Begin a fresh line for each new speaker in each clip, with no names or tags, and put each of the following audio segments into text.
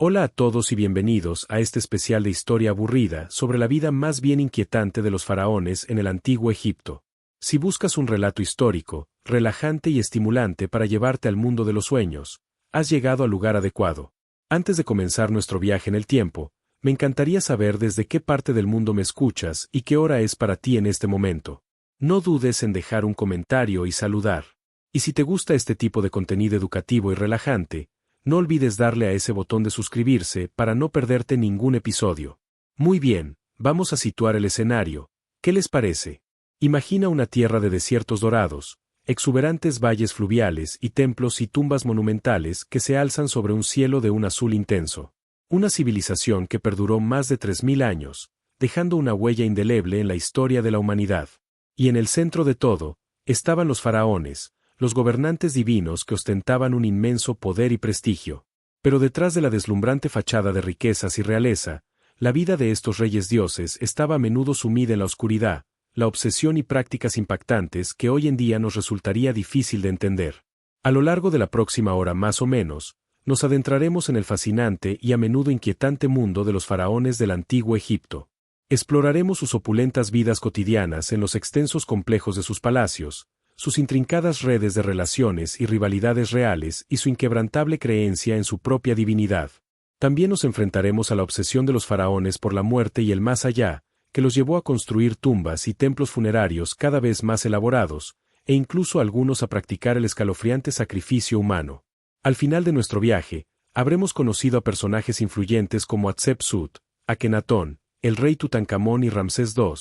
Hola a todos y bienvenidos a este especial de historia aburrida sobre la vida más bien inquietante de los faraones en el antiguo Egipto. Si buscas un relato histórico, relajante y estimulante para llevarte al mundo de los sueños, has llegado al lugar adecuado. Antes de comenzar nuestro viaje en el tiempo, me encantaría saber desde qué parte del mundo me escuchas y qué hora es para ti en este momento. No dudes en dejar un comentario y saludar. Y si te gusta este tipo de contenido educativo y relajante, no olvides darle a ese botón de suscribirse para no perderte ningún episodio. Muy bien, vamos a situar el escenario. ¿Qué les parece? Imagina una tierra de desiertos dorados, exuberantes valles fluviales y templos y tumbas monumentales que se alzan sobre un cielo de un azul intenso. Una civilización que perduró más de 3000 años, dejando una huella indeleble en la historia de la humanidad. Y en el centro de todo, estaban los faraones, los gobernantes divinos que ostentaban un inmenso poder y prestigio. Pero detrás de la deslumbrante fachada de riquezas y realeza, la vida de estos reyes dioses estaba a menudo sumida en la oscuridad, la obsesión y prácticas impactantes que hoy en día nos resultaría difícil de entender. A lo largo de la próxima hora más o menos, nos adentraremos en el fascinante y a menudo inquietante mundo de los faraones del antiguo Egipto. Exploraremos sus opulentas vidas cotidianas en los extensos complejos de sus palacios, sus intrincadas redes de relaciones y rivalidades reales y su inquebrantable creencia en su propia divinidad. También nos enfrentaremos a la obsesión de los faraones por la muerte y el más allá, que los llevó a construir tumbas y templos funerarios cada vez más elaborados, e incluso algunos a practicar el escalofriante sacrificio humano. Al final de nuestro viaje, habremos conocido a personajes influyentes como Hatshepsut, Akenatón, el rey Tutankamón y Ramsés II,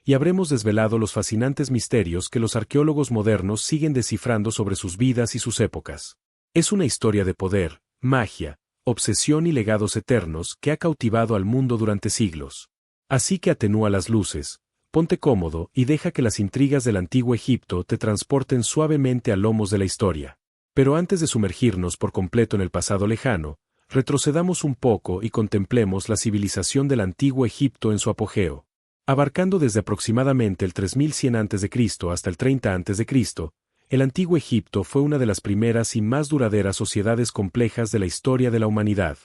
y habremos desvelado los fascinantes misterios que los arqueólogos modernos siguen descifrando sobre sus vidas y sus épocas. Es una historia de poder, magia, obsesión y legados eternos que ha cautivado al mundo durante siglos. Así que atenúa las luces, ponte cómodo y deja que las intrigas del antiguo Egipto te transporten suavemente a lomos de la historia. Pero antes de sumergirnos por completo en el pasado lejano, retrocedamos un poco y contemplemos la civilización del antiguo Egipto en su apogeo. Abarcando desde aproximadamente el 3100 a.C. hasta el 30 a.C., el antiguo Egipto fue una de las primeras y más duraderas sociedades complejas de la historia de la humanidad.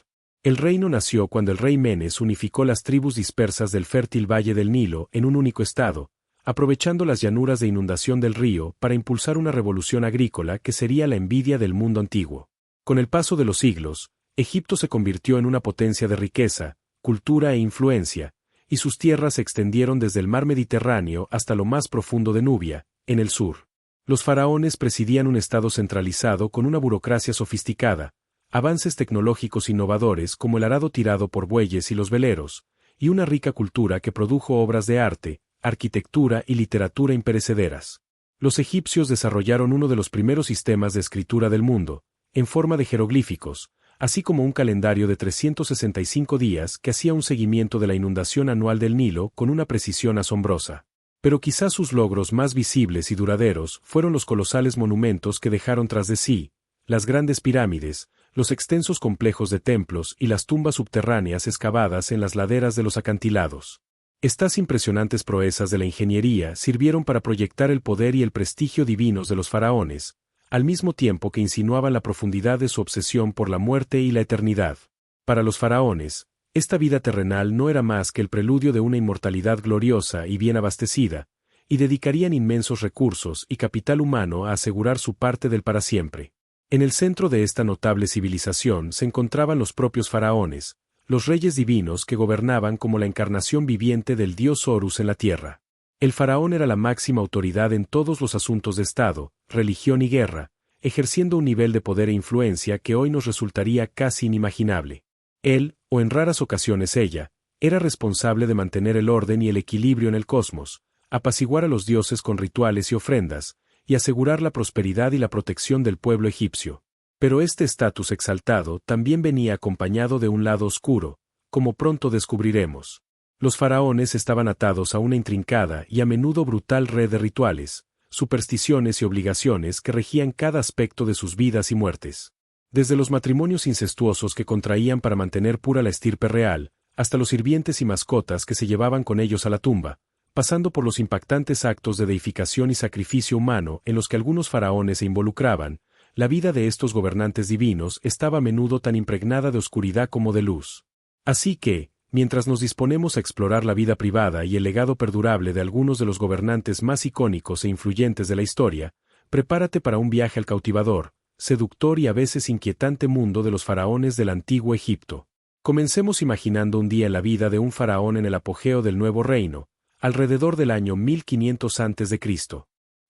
El reino nació cuando el rey Menes unificó las tribus dispersas del fértil valle del Nilo en un único estado, aprovechando las llanuras de inundación del río para impulsar una revolución agrícola que sería la envidia del mundo antiguo. Con el paso de los siglos, Egipto se convirtió en una potencia de riqueza, cultura e influencia, y sus tierras se extendieron desde el mar Mediterráneo hasta lo más profundo de Nubia, en el sur. Los faraones presidían un estado centralizado con una burocracia sofisticada, avances tecnológicos innovadores como el arado tirado por bueyes y los veleros, y una rica cultura que produjo obras de arte, arquitectura y literatura imperecederas. Los egipcios desarrollaron uno de los primeros sistemas de escritura del mundo, en forma de jeroglíficos, así como un calendario de 365 días que hacía un seguimiento de la inundación anual del Nilo con una precisión asombrosa. Pero quizás sus logros más visibles y duraderos fueron los colosales monumentos que dejaron tras de sí, las grandes pirámides, los extensos complejos de templos y las tumbas subterráneas excavadas en las laderas de los acantilados. Estas impresionantes proezas de la ingeniería sirvieron para proyectar el poder y el prestigio divinos de los faraones, al mismo tiempo que insinuaban la profundidad de su obsesión por la muerte y la eternidad. Para los faraones, esta vida terrenal no era más que el preludio de una inmortalidad gloriosa y bien abastecida, y dedicarían inmensos recursos y capital humano a asegurar su parte del para siempre. En el centro de esta notable civilización se encontraban los propios faraones, los reyes divinos que gobernaban como la encarnación viviente del dios Horus en la tierra. El faraón era la máxima autoridad en todos los asuntos de Estado, religión y guerra, ejerciendo un nivel de poder e influencia que hoy nos resultaría casi inimaginable. Él, o en raras ocasiones ella, era responsable de mantener el orden y el equilibrio en el cosmos, apaciguar a los dioses con rituales y ofrendas, y asegurar la prosperidad y la protección del pueblo egipcio. Pero este estatus exaltado también venía acompañado de un lado oscuro, como pronto descubriremos. Los faraones estaban atados a una intrincada y a menudo brutal red de rituales, supersticiones y obligaciones que regían cada aspecto de sus vidas y muertes. Desde los matrimonios incestuosos que contraían para mantener pura la estirpe real, hasta los sirvientes y mascotas que se llevaban con ellos a la tumba, pasando por los impactantes actos de deificación y sacrificio humano en los que algunos faraones se involucraban, La vida de estos gobernantes divinos estaba a menudo tan impregnada de oscuridad como de luz. Así que, mientras nos disponemos a explorar la vida privada y el legado perdurable de algunos de los gobernantes más icónicos e influyentes de la historia, prepárate para un viaje al cautivador, seductor y a veces inquietante mundo de los faraones del antiguo Egipto. Comencemos imaginando un día en la vida de un faraón en el apogeo del nuevo reino, alrededor del año 1500 a.C.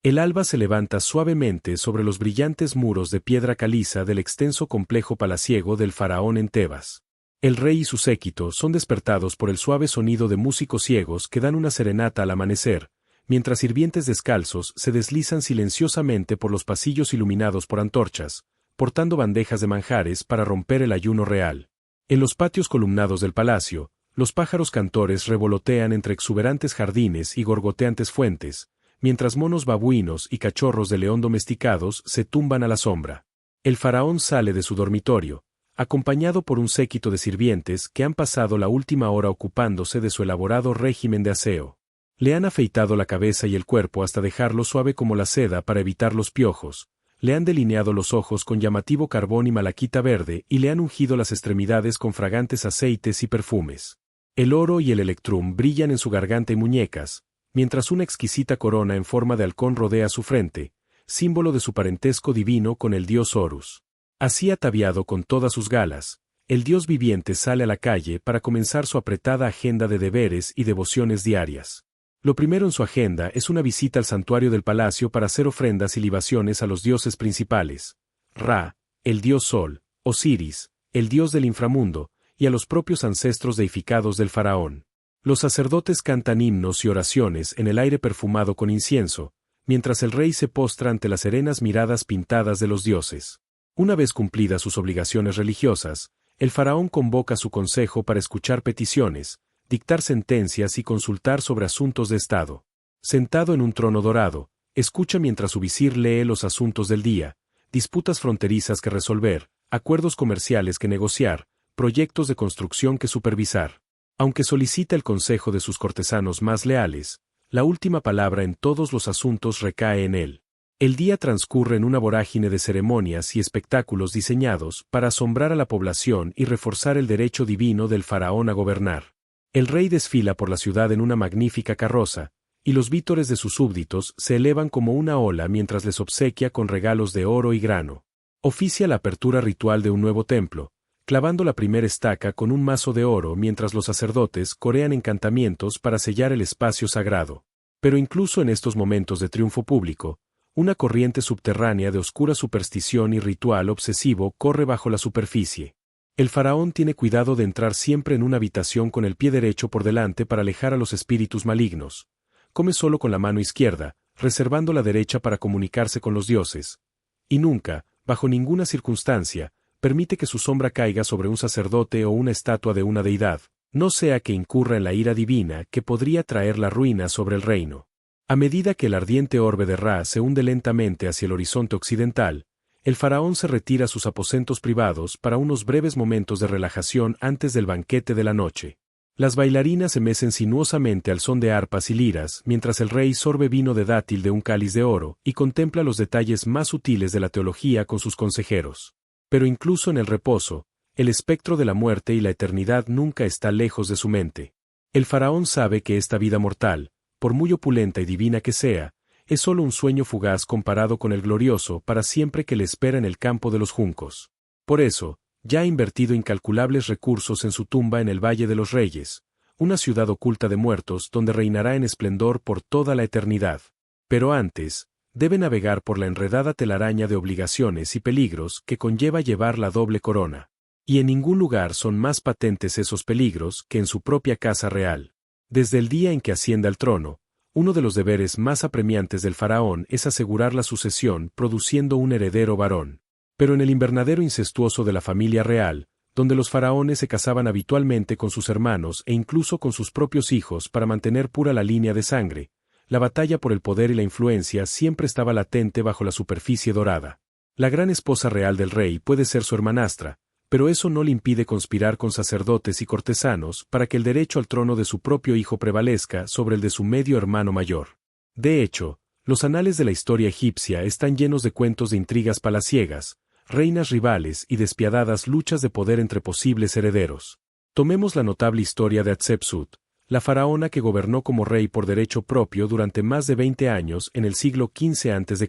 El alba se levanta suavemente sobre los brillantes muros de piedra caliza del extenso complejo palaciego del faraón en Tebas. El rey y su séquito son despertados por el suave sonido de músicos ciegos que dan una serenata al amanecer, mientras sirvientes descalzos se deslizan silenciosamente por los pasillos iluminados por antorchas, portando bandejas de manjares para romper el ayuno real. En los patios columnados del palacio, los pájaros cantores revolotean entre exuberantes jardines y gorgoteantes fuentes, mientras monos babuinos y cachorros de león domesticados se tumban a la sombra. El faraón sale de su dormitorio, acompañado por un séquito de sirvientes que han pasado la última hora ocupándose de su elaborado régimen de aseo. Le han afeitado la cabeza y el cuerpo hasta dejarlo suave como la seda para evitar los piojos, le han delineado los ojos con llamativo carbón y malaquita verde y le han ungido las extremidades con fragantes aceites y perfumes. El oro y el electrum brillan en su garganta y muñecas, mientras una exquisita corona en forma de halcón rodea su frente, símbolo de su parentesco divino con el dios Horus. Así ataviado con todas sus galas, el dios viviente sale a la calle para comenzar su apretada agenda de deberes y devociones diarias. Lo primero en su agenda es una visita al santuario del palacio para hacer ofrendas y libaciones a los dioses principales, Ra, el dios Sol, Osiris, el dios del inframundo, y a los propios ancestros deificados del faraón. Los sacerdotes cantan himnos y oraciones en el aire perfumado con incienso, mientras el rey se postra ante las serenas miradas pintadas de los dioses. Una vez cumplidas sus obligaciones religiosas, el faraón convoca a su consejo para escuchar peticiones, dictar sentencias y consultar sobre asuntos de Estado. Sentado en un trono dorado, escucha mientras su visir lee los asuntos del día, disputas fronterizas que resolver, acuerdos comerciales que negociar, proyectos de construcción que supervisar. Aunque solicita el consejo de sus cortesanos más leales, la última palabra en todos los asuntos recae en él. El día transcurre en una vorágine de ceremonias y espectáculos diseñados para asombrar a la población y reforzar el derecho divino del faraón a gobernar. El rey desfila por la ciudad en una magnífica carroza, y los vítores de sus súbditos se elevan como una ola mientras les obsequia con regalos de oro y grano. Oficia la apertura ritual de un nuevo templo, clavando la primera estaca con un mazo de oro mientras los sacerdotes corean encantamientos para sellar el espacio sagrado. Pero incluso en estos momentos de triunfo público, una corriente subterránea de oscura superstición y ritual obsesivo corre bajo la superficie. El faraón tiene cuidado de entrar siempre en una habitación con el pie derecho por delante para alejar a los espíritus malignos. Come solo con la mano izquierda, reservando la derecha para comunicarse con los dioses. Y nunca, bajo ninguna circunstancia, permite que su sombra caiga sobre un sacerdote o una estatua de una deidad, no sea que incurra en la ira divina que podría traer la ruina sobre el reino. A medida que el ardiente orbe de Ra se hunde lentamente hacia el horizonte occidental, el faraón se retira a sus aposentos privados para unos breves momentos de relajación antes del banquete de la noche. Las bailarinas se mecen sinuosamente al son de arpas y liras mientras el rey sorbe vino de dátil de un cáliz de oro y contempla los detalles más sutiles de la teología con sus consejeros. Pero incluso en el reposo, el espectro de la muerte y la eternidad nunca está lejos de su mente. El faraón sabe que esta vida mortal, por muy opulenta y divina que sea, es solo un sueño fugaz comparado con el glorioso para siempre que le espera en el campo de los juncos. Por eso, ya ha invertido incalculables recursos en su tumba en el Valle de los Reyes, una ciudad oculta de muertos donde reinará en esplendor por toda la eternidad. Pero antes, debe navegar por la enredada telaraña de obligaciones y peligros que conlleva llevar la doble corona. Y en ningún lugar son más patentes esos peligros que en su propia casa real. Desde el día en que ascienda al trono, uno de los deberes más apremiantes del faraón es asegurar la sucesión produciendo un heredero varón. Pero en el invernadero incestuoso de la familia real, donde los faraones se casaban habitualmente con sus hermanos e incluso con sus propios hijos para mantener pura la línea de sangre, la batalla por el poder y la influencia siempre estaba latente bajo la superficie dorada. La gran esposa real del rey puede ser su hermanastra, pero eso no le impide conspirar con sacerdotes y cortesanos para que el derecho al trono de su propio hijo prevalezca sobre el de su medio hermano mayor. De hecho, Los anales de la historia egipcia están llenos de cuentos de intrigas palaciegas, reinas rivales y despiadadas luchas de poder entre posibles herederos. Tomemos la notable historia de Hatshepsut, la faraona que gobernó como rey por derecho propio durante más de 20 años en el siglo XV a.C.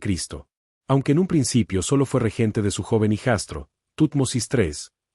Aunque en un principio solo fue regente de su joven hijastro, Tutmosis III,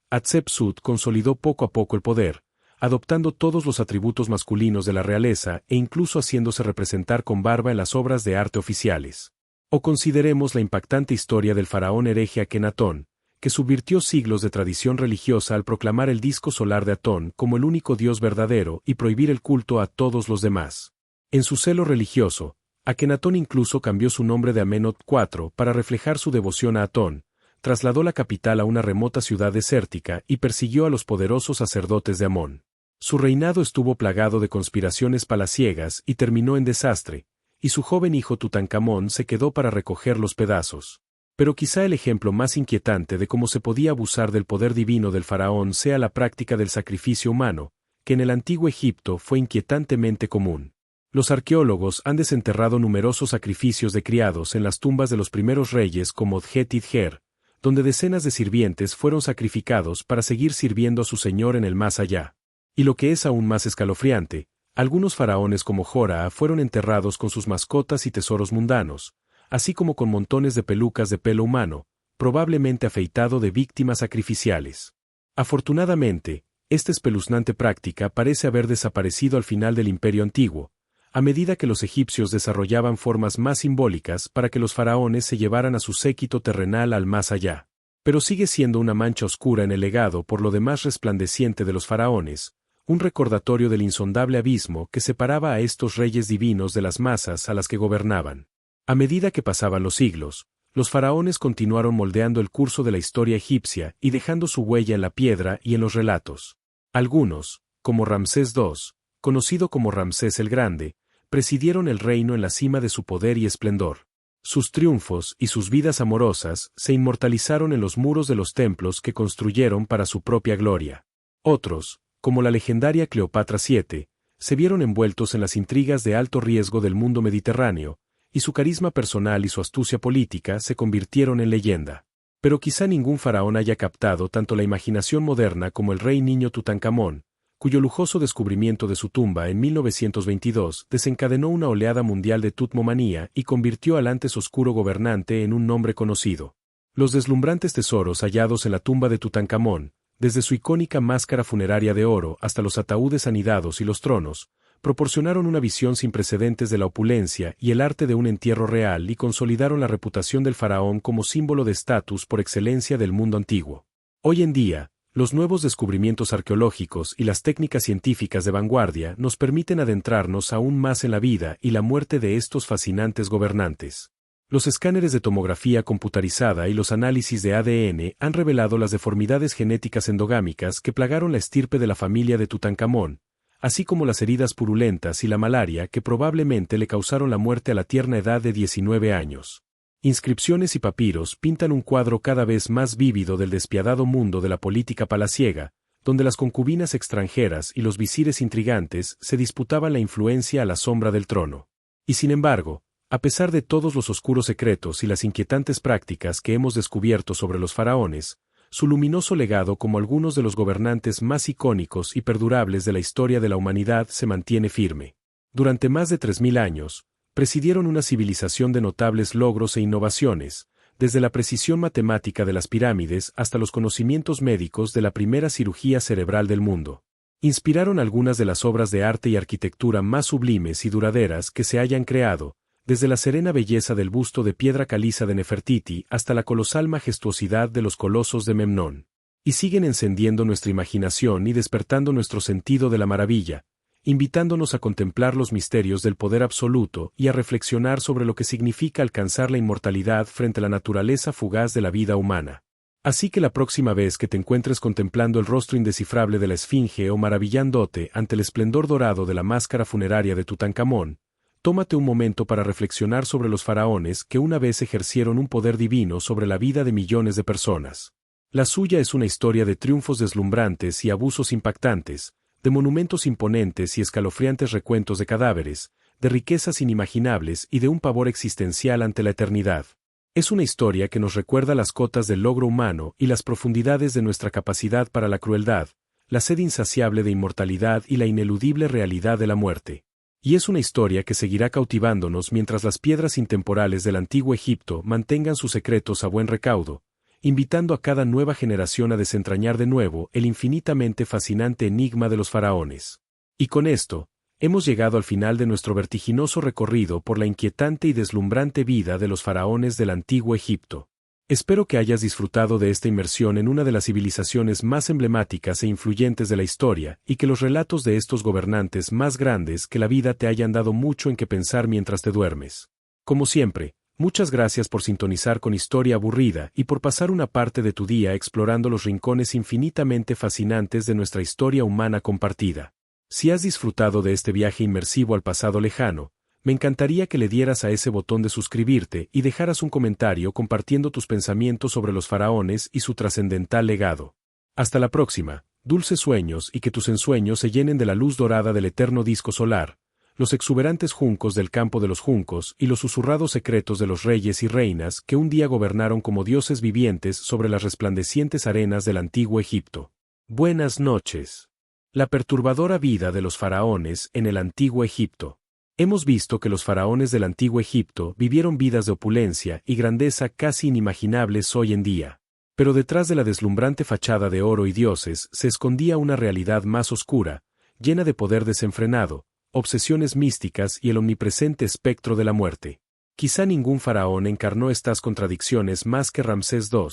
Hatshepsut consolidó poco a poco el poder, adoptando todos los atributos masculinos de la realeza e incluso haciéndose representar con barba en las obras de arte oficiales. O consideremos la impactante historia del faraón hereje Akenatón, que subvirtió siglos de tradición religiosa al proclamar el disco solar de Atón como el único dios verdadero y prohibir el culto a todos los demás. En su celo religioso, Akenatón incluso cambió su nombre de Amenhotep IV para reflejar su devoción a Atón, trasladó la capital a una remota ciudad desértica y persiguió a los poderosos sacerdotes de Amón. Su reinado estuvo plagado de conspiraciones palaciegas y terminó en desastre, y su joven hijo Tutankamón se quedó para recoger los pedazos. Pero quizá el ejemplo más inquietante de cómo se podía abusar del poder divino del faraón sea la práctica del sacrificio humano, que en el antiguo Egipto fue inquietantemente común. Los arqueólogos han desenterrado numerosos sacrificios de criados en las tumbas de los primeros reyes como Djet-Idjer, donde decenas de sirvientes fueron sacrificados para seguir sirviendo a su señor en el más allá. Y lo que es aún más escalofriante, algunos faraones como Jora fueron enterrados con sus mascotas y tesoros mundanos, así como con montones de pelucas de pelo humano, probablemente afeitado de víctimas sacrificiales. Afortunadamente, esta espeluznante práctica parece haber desaparecido al final del Imperio Antiguo, a medida que los egipcios desarrollaban formas más simbólicas para que los faraones se llevaran a su séquito terrenal al más allá. Pero sigue siendo una mancha oscura en el legado por lo demás resplandeciente de los faraones, un recordatorio del insondable abismo que separaba a estos reyes divinos de las masas a las que gobernaban. A medida que pasaban los siglos, los faraones continuaron moldeando el curso de la historia egipcia y dejando su huella en la piedra y en los relatos. Algunos, como Ramsés II, conocido como Ramsés el Grande, presidieron el reino en la cima de su poder y esplendor. Sus triunfos y sus vidas amorosas se inmortalizaron en los muros de los templos que construyeron para su propia gloria. Otros, como la legendaria Cleopatra VII, se vieron envueltos en las intrigas de alto riesgo del mundo mediterráneo, y su carisma personal y su astucia política se convirtieron en leyenda. Pero quizá ningún faraón haya captado tanto la imaginación moderna como el rey niño Tutankamón, cuyo lujoso descubrimiento de su tumba en 1922 desencadenó una oleada mundial de tutmomanía y convirtió al antes oscuro gobernante en un nombre conocido. Los deslumbrantes tesoros hallados en la tumba de Tutankamón, desde su icónica máscara funeraria de oro hasta los ataúdes anidados y los tronos, proporcionaron una visión sin precedentes de la opulencia y el arte de un entierro real y consolidaron la reputación del faraón como símbolo de estatus por excelencia del mundo antiguo. Hoy en día, los nuevos descubrimientos arqueológicos y las técnicas científicas de vanguardia nos permiten adentrarnos aún más en la vida y la muerte de estos fascinantes gobernantes. Los escáneres de tomografía computarizada y los análisis de ADN han revelado las deformidades genéticas endogámicas que plagaron la estirpe de la familia de Tutankamón, así como las heridas purulentas y la malaria que probablemente le causaron la muerte a la tierna edad de 19 años. Inscripciones y papiros pintan un cuadro cada vez más vívido del despiadado mundo de la política palaciega, donde las concubinas extranjeras y los visires intrigantes se disputaban la influencia a la sombra del trono. Y sin embargo, a pesar de todos los oscuros secretos y las inquietantes prácticas que hemos descubierto sobre los faraones, su luminoso legado como algunos de los gobernantes más icónicos y perdurables de la historia de la humanidad se mantiene firme. Durante más de 3000 años, presidieron una civilización de notables logros e innovaciones, desde la precisión matemática de las pirámides hasta los conocimientos médicos de la primera cirugía cerebral del mundo. Inspiraron algunas de las obras de arte y arquitectura más sublimes y duraderas que se hayan creado, desde la serena belleza del busto de piedra caliza de Nefertiti hasta la colosal majestuosidad de los colosos de Memnón. Y siguen encendiendo nuestra imaginación y despertando nuestro sentido de la maravilla, invitándonos a contemplar los misterios del poder absoluto y a reflexionar sobre lo que significa alcanzar la inmortalidad frente a la naturaleza fugaz de la vida humana. Así que la próxima vez que te encuentres contemplando el rostro indescifrable de la Esfinge o maravillándote ante el esplendor dorado de la máscara funeraria de Tutankamón, tómate un momento para reflexionar sobre los faraones que una vez ejercieron un poder divino sobre la vida de millones de personas. La suya es una historia de triunfos deslumbrantes y abusos impactantes, de monumentos imponentes y escalofriantes recuentos de cadáveres, de riquezas inimaginables y de un pavor existencial ante la eternidad. Es una historia que nos recuerda las cotas del logro humano y las profundidades de nuestra capacidad para la crueldad, la sed insaciable de inmortalidad y la ineludible realidad de la muerte. Y es una historia que seguirá cautivándonos mientras las piedras intemporales del antiguo Egipto mantengan sus secretos a buen recaudo, invitando a cada nueva generación a desentrañar de nuevo el infinitamente fascinante enigma de los faraones. Y con esto, hemos llegado al final de nuestro vertiginoso recorrido por la inquietante y deslumbrante vida de los faraones del antiguo Egipto. Espero que hayas disfrutado de esta inmersión en una de las civilizaciones más emblemáticas e influyentes de la historia y que los relatos de estos gobernantes más grandes que la vida te hayan dado mucho en que pensar mientras te duermes. Como siempre, muchas gracias por sintonizar con Historia Aburrida y por pasar una parte de tu día explorando los rincones infinitamente fascinantes de nuestra historia humana compartida. Si has disfrutado de este viaje inmersivo al pasado lejano, me encantaría que le dieras a ese botón de suscribirte y dejaras un comentario compartiendo tus pensamientos sobre los faraones y su trascendental legado. Hasta la próxima, dulces sueños y que tus ensueños se llenen de la luz dorada del eterno disco solar, los exuberantes juncos del campo de los juncos y los susurrados secretos de los reyes y reinas que un día gobernaron como dioses vivientes sobre las resplandecientes arenas del antiguo Egipto. Buenas noches. La perturbadora vida de los faraones en el antiguo Egipto. Hemos visto que los faraones del antiguo Egipto vivieron vidas de opulencia y grandeza casi inimaginables hoy en día. Pero detrás de la deslumbrante fachada de oro y dioses se escondía una realidad más oscura, llena de poder desenfrenado, obsesiones místicas y el omnipresente espectro de la muerte. Quizá ningún faraón encarnó estas contradicciones más que Ramsés II,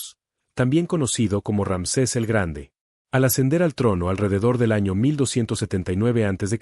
también conocido como Ramsés el Grande. Al ascender al trono alrededor del año 1279 a.C.,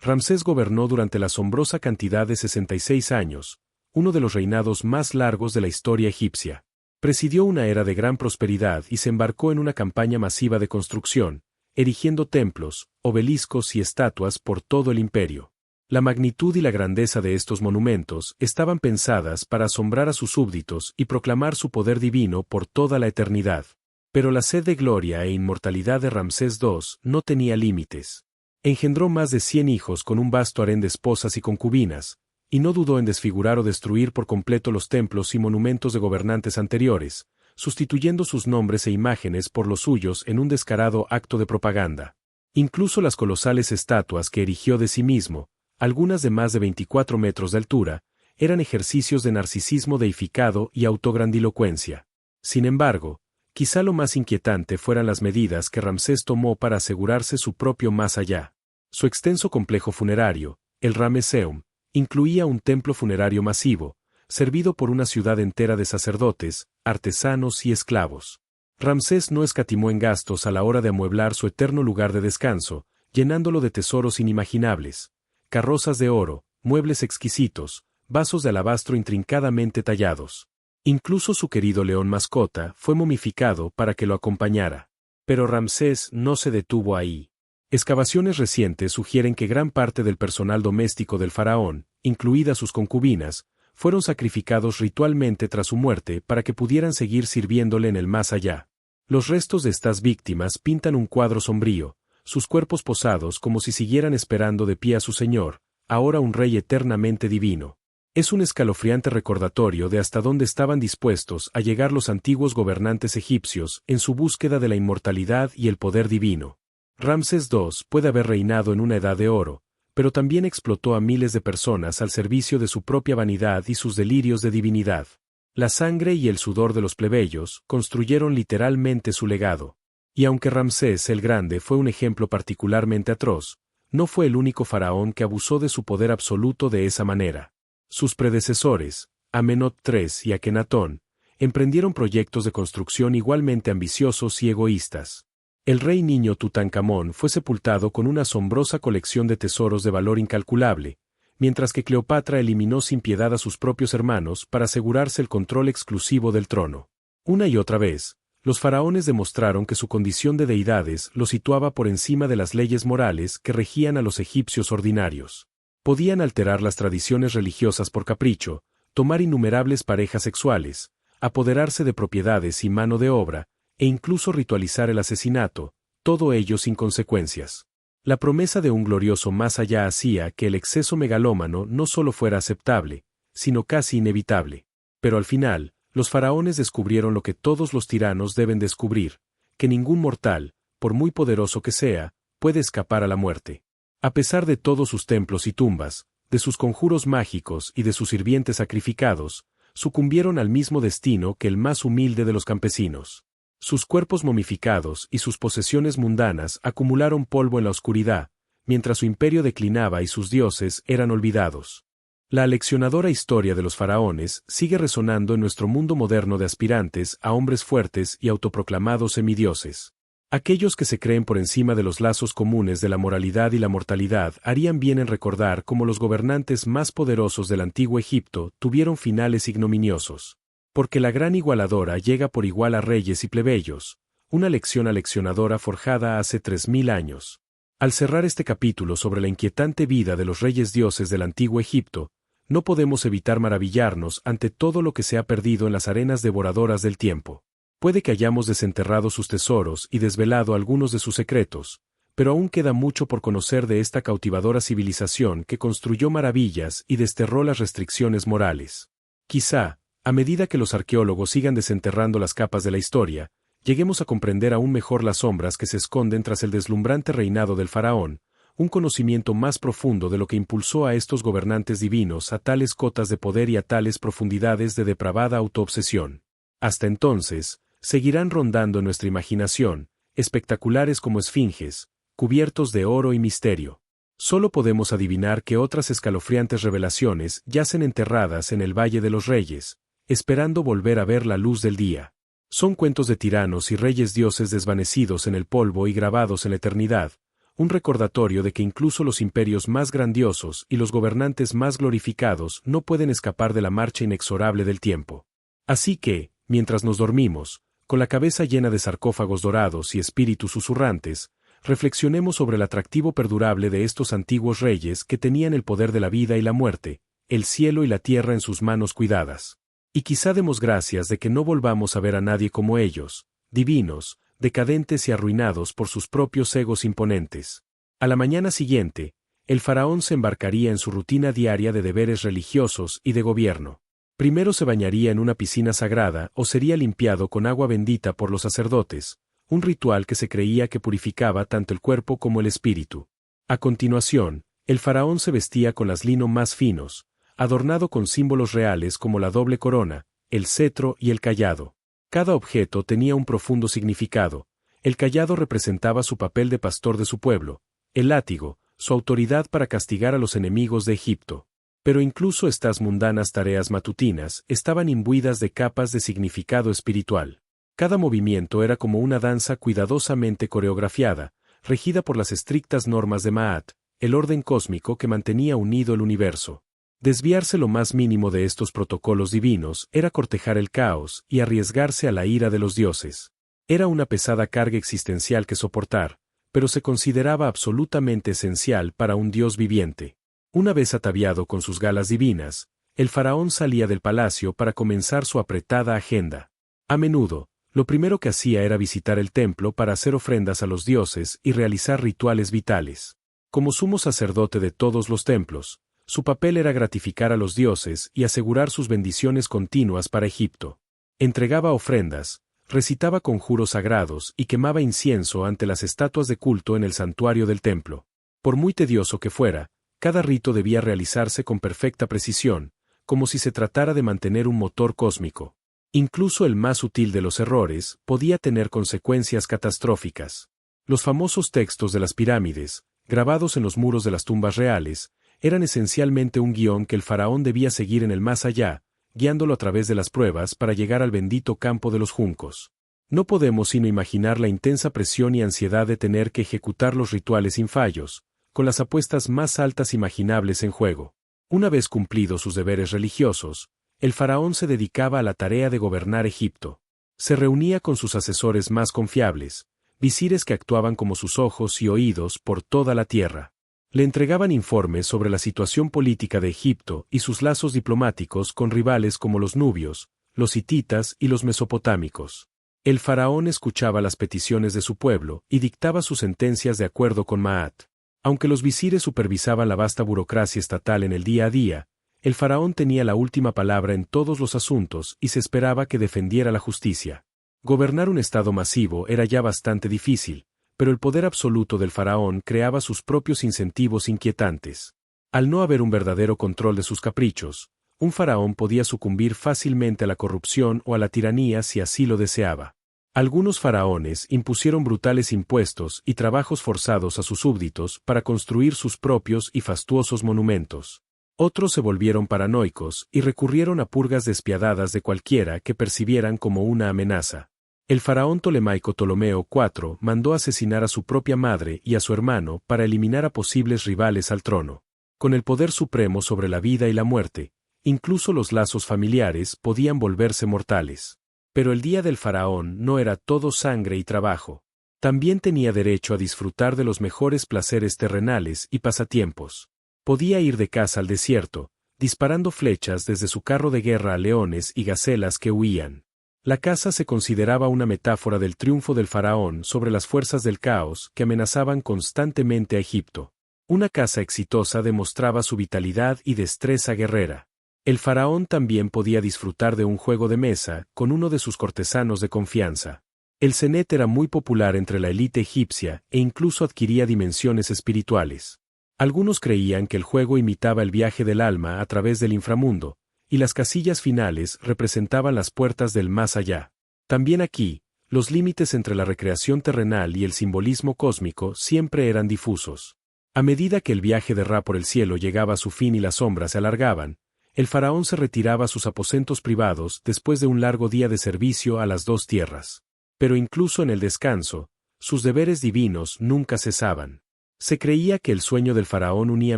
Ramsés gobernó durante la asombrosa cantidad de 66 años, uno de los reinados más largos de la historia egipcia. Presidió una era de gran prosperidad y se embarcó en una campaña masiva de construcción, erigiendo templos, obeliscos y estatuas por todo el imperio. La magnitud y la grandeza de estos monumentos estaban pensadas para asombrar a sus súbditos y proclamar su poder divino por toda la eternidad. Pero la sed de gloria e inmortalidad de Ramsés II no tenía límites. Engendró más de 100 hijos con un vasto harén de esposas y concubinas, y no dudó en desfigurar o destruir por completo los templos y monumentos de gobernantes anteriores, sustituyendo sus nombres e imágenes por los suyos en un descarado acto de propaganda. Incluso las colosales estatuas que erigió de sí mismo, algunas de más de 24 metros de altura, eran ejercicios de narcisismo deificado y autograndilocuencia. Sin embargo, quizá lo más inquietante fueran las medidas que Ramsés tomó para asegurarse su propio más allá. Su extenso complejo funerario, el Ramesseum, incluía un templo funerario masivo, servido por una ciudad entera de sacerdotes, artesanos y esclavos. Ramsés no escatimó en gastos a la hora de amueblar su eterno lugar de descanso, llenándolo de tesoros inimaginables, carrozas de oro, muebles exquisitos, vasos de alabastro intrincadamente tallados. Incluso su querido león mascota fue momificado para que lo acompañara. Pero Ramsés no se detuvo ahí. Excavaciones recientes sugieren que gran parte del personal doméstico del faraón, incluidas sus concubinas, fueron sacrificados ritualmente tras su muerte para que pudieran seguir sirviéndole en el más allá. Los restos de estas víctimas pintan un cuadro sombrío, sus cuerpos posados como si siguieran esperando de pie a su señor, ahora un rey eternamente divino. Es un escalofriante recordatorio de hasta dónde estaban dispuestos a llegar los antiguos gobernantes egipcios en su búsqueda de la inmortalidad y el poder divino. Ramsés II puede haber reinado en una edad de oro, pero también explotó a miles de personas al servicio de su propia vanidad y sus delirios de divinidad. La sangre y el sudor de los plebeyos construyeron literalmente su legado. Y aunque Ramsés el Grande fue un ejemplo particularmente atroz, no fue el único faraón que abusó de su poder absoluto de esa manera. Sus predecesores, Amenhotep III y Akenatón, emprendieron proyectos de construcción igualmente ambiciosos y egoístas. El rey niño Tutankamón fue sepultado con una asombrosa colección de tesoros de valor incalculable, mientras que Cleopatra eliminó sin piedad a sus propios hermanos para asegurarse el control exclusivo del trono. Una y otra vez, los faraones demostraron que su condición de deidades los situaba por encima de las leyes morales que regían a los egipcios ordinarios. Podían alterar las tradiciones religiosas por capricho, tomar innumerables parejas sexuales, apoderarse de propiedades y mano de obra, e incluso ritualizar el asesinato, todo ello sin consecuencias. La promesa de un glorioso más allá hacía que el exceso megalómano no solo fuera aceptable, sino casi inevitable. Pero al final, los faraones descubrieron lo que todos los tiranos deben descubrir, que ningún mortal, por muy poderoso que sea, puede escapar a la muerte. A pesar de todos sus templos y tumbas, de sus conjuros mágicos y de sus sirvientes sacrificados, sucumbieron al mismo destino que el más humilde de los campesinos. Sus cuerpos momificados y sus posesiones mundanas acumularon polvo en la oscuridad, mientras su imperio declinaba y sus dioses eran olvidados. La aleccionadora historia de los faraones sigue resonando en nuestro mundo moderno de aspirantes a hombres fuertes y autoproclamados semidioses. Aquellos que se creen por encima de los lazos comunes de la moralidad y la mortalidad harían bien en recordar cómo los gobernantes más poderosos del antiguo Egipto tuvieron finales ignominiosos. Porque la gran igualadora llega por igual a reyes y plebeyos, una lección aleccionadora forjada hace 3000 años. Al cerrar este capítulo sobre la inquietante vida de los reyes dioses del antiguo Egipto, no podemos evitar maravillarnos ante todo lo que se ha perdido en las arenas devoradoras del tiempo. Puede que hayamos desenterrado sus tesoros y desvelado algunos de sus secretos, pero aún queda mucho por conocer de esta cautivadora civilización que construyó maravillas y desterró las restricciones morales. Quizá, a medida que los arqueólogos sigan desenterrando las capas de la historia, lleguemos a comprender aún mejor las sombras que se esconden tras el deslumbrante reinado del faraón, un conocimiento más profundo de lo que impulsó a estos gobernantes divinos a tales cotas de poder y a tales profundidades de depravada autoobsesión. Hasta entonces, seguirán rondando en nuestra imaginación, espectaculares como esfinges, cubiertos de oro y misterio. Solo podemos adivinar que otras escalofriantes revelaciones yacen enterradas en el Valle de los Reyes, esperando volver a ver la luz del día. Son cuentos de tiranos y reyes dioses desvanecidos en el polvo y grabados en la eternidad, un recordatorio de que incluso los imperios más grandiosos y los gobernantes más glorificados no pueden escapar de la marcha inexorable del tiempo. Así que, mientras nos dormimos, con la cabeza llena de sarcófagos dorados y espíritus susurrantes, reflexionemos sobre el atractivo perdurable de estos antiguos reyes que tenían el poder de la vida y la muerte, el cielo y la tierra en sus manos cuidadas. Y quizá demos gracias de que no volvamos a ver a nadie como ellos, divinos, decadentes y arruinados por sus propios egos imponentes. A la mañana siguiente, el faraón se embarcaría en su rutina diaria de deberes religiosos y de gobierno. Primero se bañaría en una piscina sagrada o sería limpiado con agua bendita por los sacerdotes, un ritual que se creía que purificaba tanto el cuerpo como el espíritu. A continuación, el faraón se vestía con las lino más finos, adornado con símbolos reales como la doble corona, el cetro y el cayado. Cada objeto tenía un profundo significado. El cayado representaba su papel de pastor de su pueblo, el látigo, su autoridad para castigar a los enemigos de Egipto. Pero incluso estas mundanas tareas matutinas estaban imbuidas de capas de significado espiritual. Cada movimiento era como una danza cuidadosamente coreografiada, regida por las estrictas normas de Maat, el orden cósmico que mantenía unido el universo. Desviarse lo más mínimo de estos protocolos divinos era cortejar el caos y arriesgarse a la ira de los dioses. Era una pesada carga existencial que soportar, pero se consideraba absolutamente esencial para un dios viviente. Una vez ataviado con sus galas divinas, el faraón salía del palacio para comenzar su apretada agenda. A menudo, lo primero que hacía era visitar el templo para hacer ofrendas a los dioses y realizar rituales vitales. Como sumo sacerdote de todos los templos, su papel era gratificar a los dioses y asegurar sus bendiciones continuas para Egipto. Entregaba ofrendas, recitaba conjuros sagrados y quemaba incienso ante las estatuas de culto en el santuario del templo. Por muy tedioso que fuera, cada rito debía realizarse con perfecta precisión, como si se tratara de mantener un motor cósmico. Incluso el más sutil de los errores podía tener consecuencias catastróficas. Los famosos textos de las pirámides, grabados en los muros de las tumbas reales, eran esencialmente un guión que el faraón debía seguir en el más allá, guiándolo a través de las pruebas para llegar al bendito campo de los juncos. No podemos sino imaginar la intensa presión y ansiedad de tener que ejecutar los rituales sin fallos, con las apuestas más altas imaginables en juego. Una vez cumplidos sus deberes religiosos, el faraón se dedicaba a la tarea de gobernar Egipto. Se reunía con sus asesores más confiables, visires que actuaban como sus ojos y oídos por toda la tierra. Le entregaban informes sobre la situación política de Egipto y sus lazos diplomáticos con rivales como los nubios, los hititas y los mesopotámicos. El faraón escuchaba las peticiones de su pueblo y dictaba sus sentencias de acuerdo con Maat. Aunque los visires supervisaban la vasta burocracia estatal en el día a día, el faraón tenía la última palabra en todos los asuntos y se esperaba que defendiera la justicia. Gobernar un estado masivo era ya bastante difícil, pero el poder absoluto del faraón creaba sus propios incentivos inquietantes. Al no haber un verdadero control de sus caprichos, un faraón podía sucumbir fácilmente a la corrupción o a la tiranía si así lo deseaba. Algunos faraones impusieron brutales impuestos y trabajos forzados a sus súbditos para construir sus propios y fastuosos monumentos. Otros se volvieron paranoicos y recurrieron a purgas despiadadas de cualquiera que percibieran como una amenaza. El faraón tolemaico Ptolomeo IV mandó asesinar a su propia madre y a su hermano para eliminar a posibles rivales al trono. Con el poder supremo sobre la vida y la muerte, incluso los lazos familiares podían volverse mortales. Pero el día del faraón no era todo sangre y trabajo. También tenía derecho a disfrutar de los mejores placeres terrenales y pasatiempos. Podía ir de caza al desierto, disparando flechas desde su carro de guerra a leones y gacelas que huían. La caza se consideraba una metáfora del triunfo del faraón sobre las fuerzas del caos que amenazaban constantemente a Egipto. Una caza exitosa demostraba su vitalidad y destreza guerrera. El faraón también podía disfrutar de un juego de mesa con uno de sus cortesanos de confianza. El cenet era muy popular entre la élite egipcia e incluso adquiría dimensiones espirituales. Algunos creían que el juego imitaba el viaje del alma a través del inframundo, y las casillas finales representaban las puertas del más allá. También aquí, los límites entre la recreación terrenal y el simbolismo cósmico siempre eran difusos. A medida que el viaje de Ra por el cielo llegaba a su fin y las sombras se alargaban, el faraón se retiraba a sus aposentos privados después de un largo día de servicio a las dos tierras. Pero incluso en el descanso, sus deberes divinos nunca cesaban. Se creía que el sueño del faraón unía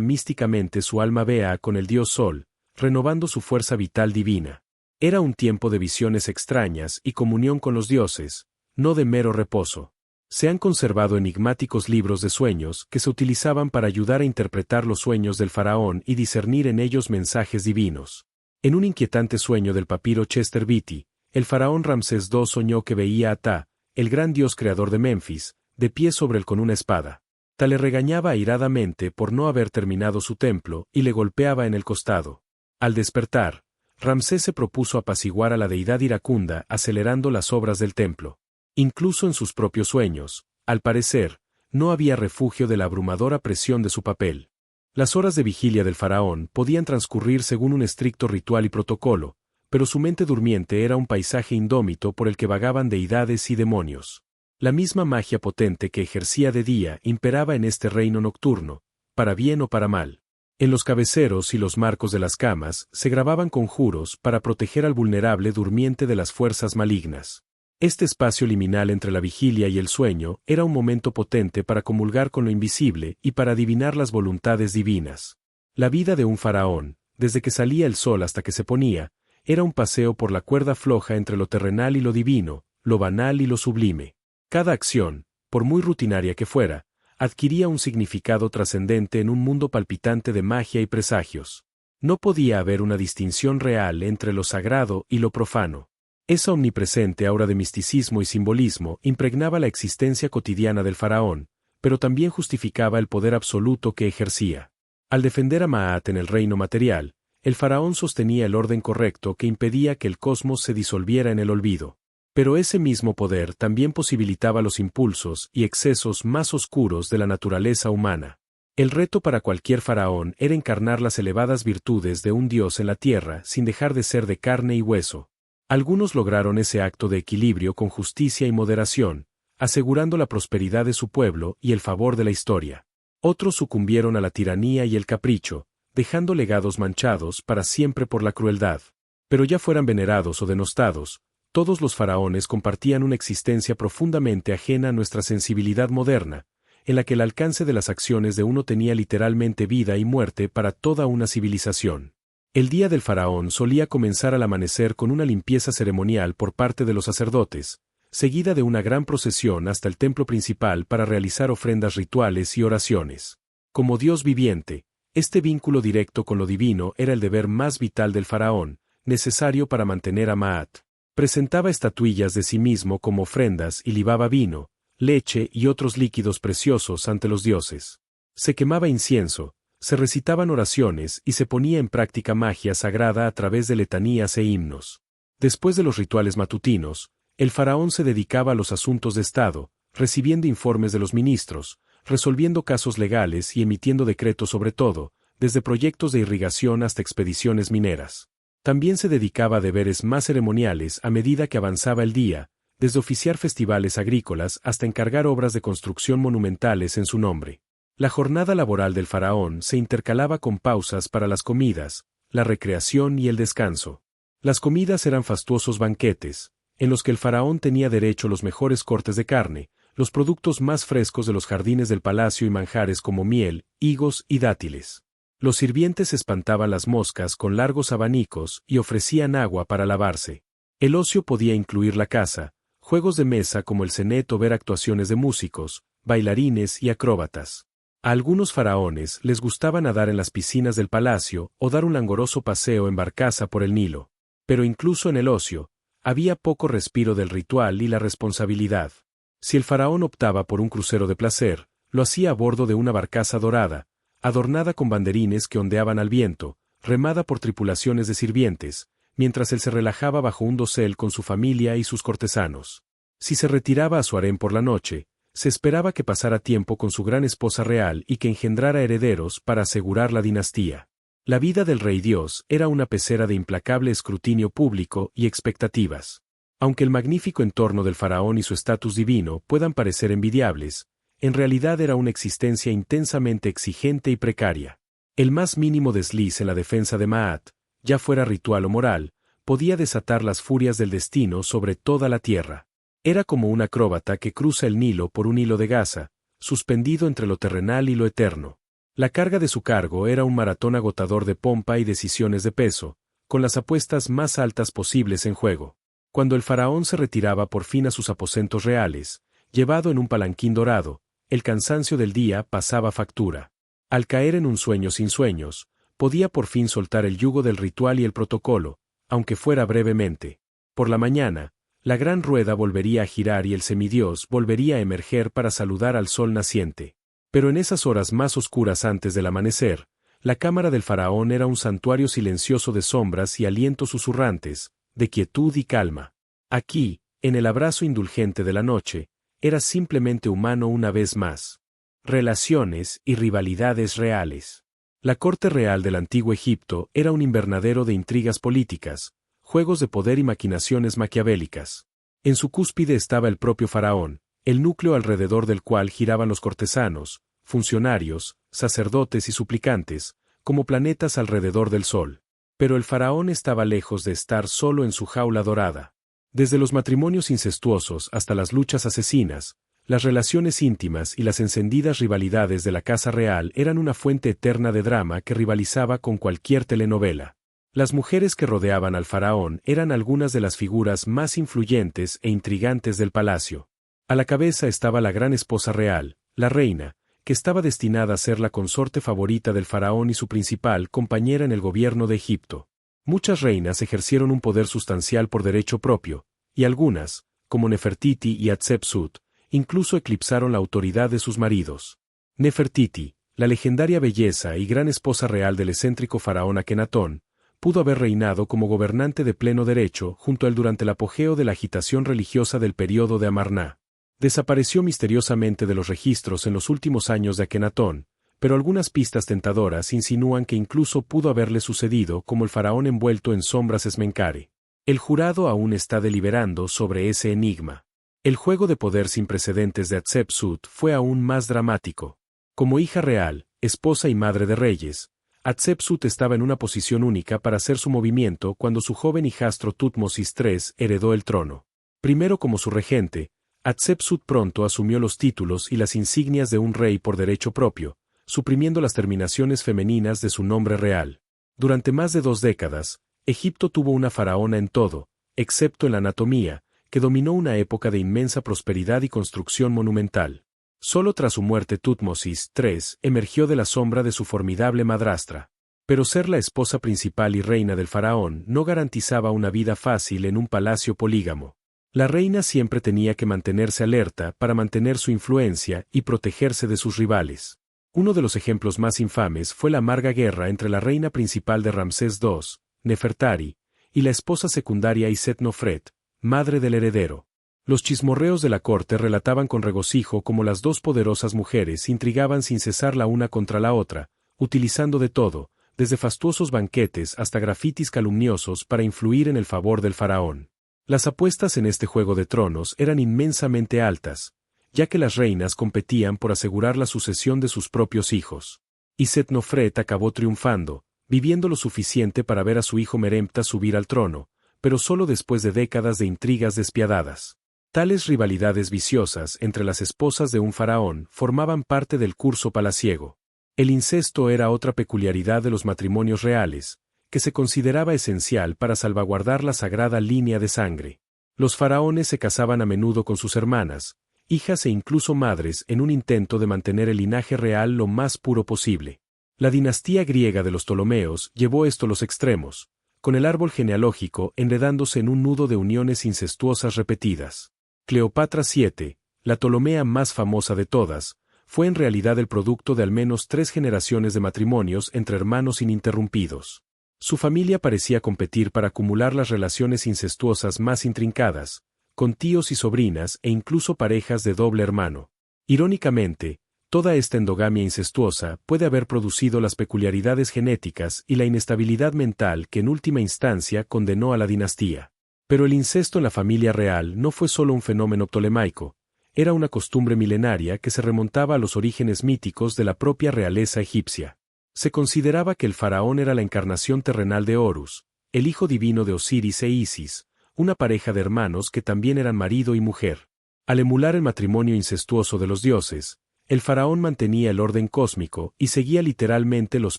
místicamente su alma Bea con el dios Sol, renovando su fuerza vital divina. Era un tiempo de visiones extrañas y comunión con los dioses, no de mero reposo. Se han conservado enigmáticos libros de sueños que se utilizaban para ayudar a interpretar los sueños del faraón y discernir en ellos mensajes divinos. En un inquietante sueño del papiro Chester Beatty, el faraón Ramsés II soñó que veía a Ptah, el gran dios creador de Memphis, de pie sobre él con una espada. Ptah le regañaba airadamente por no haber terminado su templo y le golpeaba en el costado. Al despertar, Ramsés se propuso apaciguar a la deidad iracunda acelerando las obras del templo. Incluso en sus propios sueños, al parecer, no había refugio de la abrumadora presión de su papel. Las horas de vigilia del faraón podían transcurrir según un estricto ritual y protocolo, pero su mente durmiente era un paisaje indómito por el que vagaban deidades y demonios. La misma magia potente que ejercía de día imperaba en este reino nocturno, para bien o para mal. En los cabeceros y los marcos de las camas se grababan conjuros para proteger al vulnerable durmiente de las fuerzas malignas. Este espacio liminal entre la vigilia y el sueño era un momento potente para comulgar con lo invisible y para adivinar las voluntades divinas. La vida de un faraón, desde que salía el sol hasta que se ponía, era un paseo por la cuerda floja entre lo terrenal y lo divino, lo banal y lo sublime. Cada acción, por muy rutinaria que fuera, adquiría un significado trascendente en un mundo palpitante de magia y presagios. No podía haber una distinción real entre lo sagrado y lo profano. Esa omnipresente aura de misticismo y simbolismo impregnaba la existencia cotidiana del faraón, pero también justificaba el poder absoluto que ejercía. Al defender a Maat en el reino material, el faraón sostenía el orden correcto que impedía que el cosmos se disolviera en el olvido. Pero ese mismo poder también posibilitaba los impulsos y excesos más oscuros de la naturaleza humana. El reto para cualquier faraón era encarnar las elevadas virtudes de un dios en la tierra sin dejar de ser de carne y hueso. Algunos lograron ese acto de equilibrio con justicia y moderación, asegurando la prosperidad de su pueblo y el favor de la historia. Otros sucumbieron a la tiranía y el capricho, dejando legados manchados para siempre por la crueldad. Pero ya fueran venerados o denostados, todos los faraones compartían una existencia profundamente ajena a nuestra sensibilidad moderna, en la que el alcance de las acciones de uno tenía literalmente vida y muerte para toda una civilización. El día del faraón solía comenzar al amanecer con una limpieza ceremonial por parte de los sacerdotes, seguida de una gran procesión hasta el templo principal para realizar ofrendas rituales y oraciones. Como Dios viviente, este vínculo directo con lo divino era el deber más vital del faraón, necesario para mantener a Maat. Presentaba estatuillas de sí mismo como ofrendas y libaba vino, leche y otros líquidos preciosos ante los dioses. Se quemaba incienso, se recitaban oraciones y se ponía en práctica magia sagrada a través de letanías e himnos. Después de los rituales matutinos, el faraón se dedicaba a los asuntos de Estado, recibiendo informes de los ministros, resolviendo casos legales y emitiendo decretos sobre todo, desde proyectos de irrigación hasta expediciones mineras. También se dedicaba a deberes más ceremoniales a medida que avanzaba el día, desde oficiar festivales agrícolas hasta encargar obras de construcción monumentales en su nombre. La jornada laboral del faraón se intercalaba con pausas para las comidas, la recreación y el descanso. Las comidas eran fastuosos banquetes, en los que el faraón tenía derecho a los mejores cortes de carne, los productos más frescos de los jardines del palacio y manjares como miel, higos y dátiles. Los sirvientes espantaban las moscas con largos abanicos y ofrecían agua para lavarse. El ocio podía incluir la caza, juegos de mesa como el cenet o ver actuaciones de músicos, bailarines y acróbatas. A algunos faraones les gustaba nadar en las piscinas del palacio o dar un langoroso paseo en barcaza por el Nilo. Pero incluso en el ocio, había poco respiro del ritual y la responsabilidad. Si el faraón optaba por un crucero de placer, lo hacía a bordo de una barcaza dorada, adornada con banderines que ondeaban al viento, remada por tripulaciones de sirvientes, mientras él se relajaba bajo un dosel con su familia y sus cortesanos. Si se retiraba a su harén por la noche, se esperaba que pasara tiempo con su gran esposa real y que engendrara herederos para asegurar la dinastía. La vida del rey Dios era una pecera de implacable escrutinio público y expectativas. Aunque el magnífico entorno del faraón y su estatus divino puedan parecer envidiables, en realidad era una existencia intensamente exigente y precaria. El más mínimo desliz en la defensa de Maat, ya fuera ritual o moral, podía desatar las furias del destino sobre toda la tierra. Era como un acróbata que cruza el Nilo por un hilo de gasa, suspendido entre lo terrenal y lo eterno. La carga de su cargo era un maratón agotador de pompa y decisiones de peso, con las apuestas más altas posibles en juego. Cuando el faraón se retiraba por fin a sus aposentos reales, llevado en un palanquín dorado, el cansancio del día pasaba factura. Al caer en un sueño sin sueños, podía por fin soltar el yugo del ritual y el protocolo, aunque fuera brevemente. Por la mañana, la gran rueda volvería a girar y el semidios volvería a emerger para saludar al sol naciente. Pero en esas horas más oscuras antes del amanecer, la cámara del faraón era un santuario silencioso de sombras y alientos susurrantes, de quietud y calma. Aquí, en el abrazo indulgente de la noche, era simplemente humano una vez más. Relaciones y rivalidades reales. La corte real del antiguo Egipto era un invernadero de intrigas políticas, juegos de poder y maquinaciones maquiavélicas. En su cúspide estaba el propio faraón, el núcleo alrededor del cual giraban los cortesanos, funcionarios, sacerdotes y suplicantes, como planetas alrededor del sol. Pero el faraón estaba lejos de estar solo en su jaula dorada. Desde los matrimonios incestuosos hasta las luchas asesinas, las relaciones íntimas y las encendidas rivalidades de la casa real eran una fuente eterna de drama que rivalizaba con cualquier telenovela. Las mujeres que rodeaban al faraón eran algunas de las figuras más influyentes e intrigantes del palacio. A la cabeza estaba la gran esposa real, la reina, que estaba destinada a ser la consorte favorita del faraón y su principal compañera en el gobierno de Egipto. Muchas reinas ejercieron un poder sustancial por derecho propio, y algunas, como Nefertiti y Hatshepsut, incluso eclipsaron la autoridad de sus maridos. Nefertiti, la legendaria belleza y gran esposa real del excéntrico faraón Akenatón, pudo haber reinado como gobernante de pleno derecho junto a él durante el apogeo de la agitación religiosa del período de Amarná. Desapareció misteriosamente de los registros en los últimos años de Akenatón, pero algunas pistas tentadoras insinúan que incluso pudo haberle sucedido como el faraón envuelto en sombras Esmenkare. El jurado aún está deliberando sobre ese enigma. El juego de poder sin precedentes de Hatshepsut fue aún más dramático. Como hija real, esposa y madre de reyes, Hatshepsut estaba en una posición única para hacer su movimiento cuando su joven hijastro Tutmosis III heredó el trono. Primero como su regente, Hatshepsut pronto asumió los títulos y las insignias de un rey por derecho propio, suprimiendo las terminaciones femeninas de su nombre real. Durante más de 2 décadas, Egipto tuvo una faraona en todo, excepto en la anatomía, que dominó una época de inmensa prosperidad y construcción monumental. Solo tras su muerte Tutmosis III emergió de la sombra de su formidable madrastra. Pero ser la esposa principal y reina del faraón no garantizaba una vida fácil en un palacio polígamo. La reina siempre tenía que mantenerse alerta para mantener su influencia y protegerse de sus rivales. Uno de los ejemplos más infames fue la amarga guerra entre la reina principal de Ramsés II, Nefertari, y la esposa secundaria Iset-Nofret, madre del heredero. Los chismorreos de la corte relataban con regocijo cómo las dos poderosas mujeres intrigaban sin cesar la una contra la otra, utilizando de todo, desde fastuosos banquetes hasta grafitis calumniosos para influir en el favor del faraón. Las apuestas en este juego de tronos eran inmensamente altas, ya que las reinas competían por asegurar la sucesión de sus propios hijos. Iset-Nofret acabó triunfando, viviendo lo suficiente para ver a su hijo Merempta subir al trono, pero solo después de décadas de intrigas despiadadas. Tales rivalidades viciosas entre las esposas de un faraón formaban parte del curso palaciego. El incesto era otra peculiaridad de los matrimonios reales, que se consideraba esencial para salvaguardar la sagrada línea de sangre. Los faraones se casaban a menudo con sus hermanas, hijas e incluso madres en un intento de mantener el linaje real lo más puro posible. La dinastía griega de los Ptolomeos llevó esto a los extremos, con el árbol genealógico enredándose en un nudo de uniones incestuosas repetidas. Cleopatra VII, la Ptolomea más famosa de todas, fue en realidad el producto de al menos 3 generaciones de matrimonios entre hermanos ininterrumpidos. Su familia parecía competir para acumular las relaciones incestuosas más intrincadas, con tíos y sobrinas e incluso parejas de doble hermano. Irónicamente, toda esta endogamia incestuosa puede haber producido las peculiaridades genéticas y la inestabilidad mental que en última instancia condenó a la dinastía. Pero el incesto en la familia real no fue solo un fenómeno ptolemaico, era una costumbre milenaria que se remontaba a los orígenes míticos de la propia realeza egipcia. Se consideraba que el faraón era la encarnación terrenal de Horus, el hijo divino de Osiris e Isis, una pareja de hermanos que también eran marido y mujer. Al emular el matrimonio incestuoso de los dioses, el faraón mantenía el orden cósmico y seguía literalmente los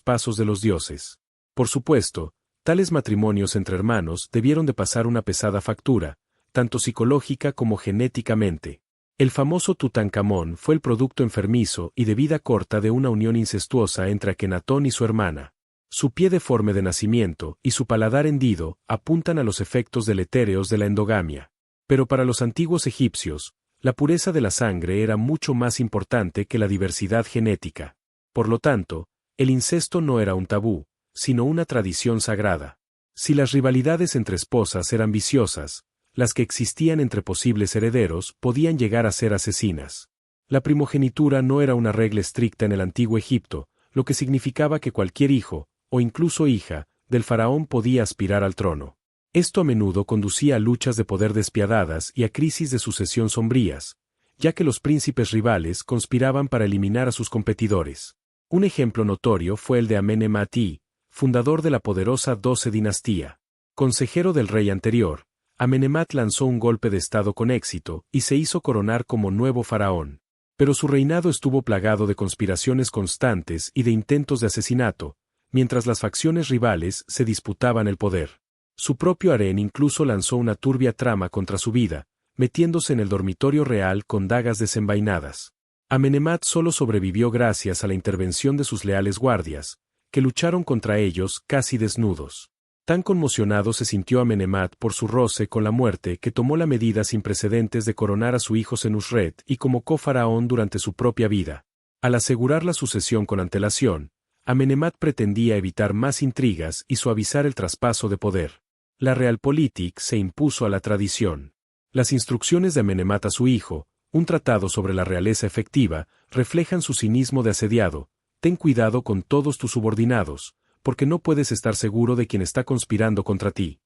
pasos de los dioses. Por supuesto, tales matrimonios entre hermanos debieron de pasar una pesada factura, tanto psicológica como genéticamente. El famoso Tutankamón fue el producto enfermizo y de vida corta de una unión incestuosa entre Akenatón y su hermana. Su pie deforme de nacimiento y su paladar hendido apuntan a los efectos deletéreos de la endogamia. Pero para los antiguos egipcios, la pureza de la sangre era mucho más importante que la diversidad genética. Por lo tanto, el incesto no era un tabú, sino una tradición sagrada. Si las rivalidades entre esposas eran viciosas, las que existían entre posibles herederos podían llegar a ser asesinas. La primogenitura no era una regla estricta en el antiguo Egipto, lo que significaba que cualquier hijo, o incluso hija, del faraón podía aspirar al trono. Esto a menudo conducía a luchas de poder despiadadas y a crisis de sucesión sombrías, ya que los príncipes rivales conspiraban para eliminar a sus competidores. Un ejemplo notorio fue el de Amenemhat I, fundador de la poderosa 12 dinastía. Consejero del rey anterior, Amenemhat lanzó un golpe de estado con éxito y se hizo coronar como nuevo faraón. Pero su reinado estuvo plagado de conspiraciones constantes y de intentos de asesinato, mientras las facciones rivales se disputaban el poder. Su propio harén incluso lanzó una turbia trama contra su vida, metiéndose en el dormitorio real con dagas desenvainadas. Amenemhat solo sobrevivió gracias a la intervención de sus leales guardias, que lucharon contra ellos casi desnudos. Tan conmocionado se sintió Amenemhat por su roce con la muerte que tomó la medida sin precedentes de coronar a su hijo Senusret y como co-faraón durante su propia vida. Al asegurar la sucesión con antelación, Amenemhat pretendía evitar más intrigas y suavizar el traspaso de poder. La Realpolitik se impuso a la tradición. Las instrucciones de Amenemhat a su hijo, un tratado sobre la realeza efectiva, reflejan su cinismo de asediado: ten cuidado con todos tus subordinados, porque no puedes estar seguro de quién está conspirando contra ti.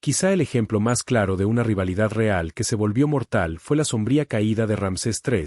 Quizá el ejemplo más claro de una rivalidad real que se volvió mortal fue la sombría caída de Ramsés III,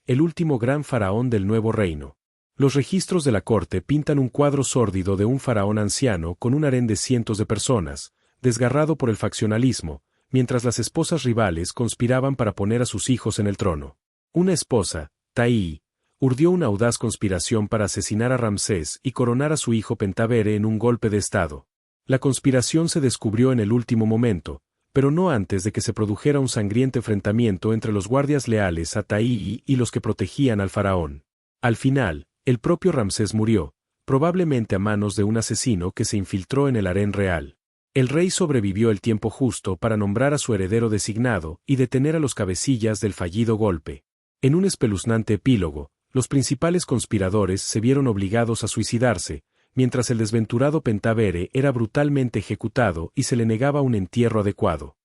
el último gran faraón del nuevo reino. Los registros de la corte pintan un cuadro sórdido de un faraón anciano con un harén de cientos de personas, desgarrado por el faccionalismo, mientras las esposas rivales conspiraban para poner a sus hijos en el trono. Una esposa, Taí, urdió una audaz conspiración para asesinar a Ramsés y coronar a su hijo Pentabere en un golpe de estado. La conspiración se descubrió en el último momento, pero no antes de que se produjera un sangriento enfrentamiento entre los guardias leales a Taí y los que protegían al faraón. Al final, el propio Ramsés murió, probablemente a manos de un asesino que se infiltró en el harén real. El rey sobrevivió el tiempo justo para nombrar a su heredero designado y detener a los cabecillas del fallido golpe. En un espeluznante epílogo, Los principales conspiradores se vieron obligados a suicidarse, mientras el desventurado Pentavere era brutalmente ejecutado y se le negaba un entierro adecuado.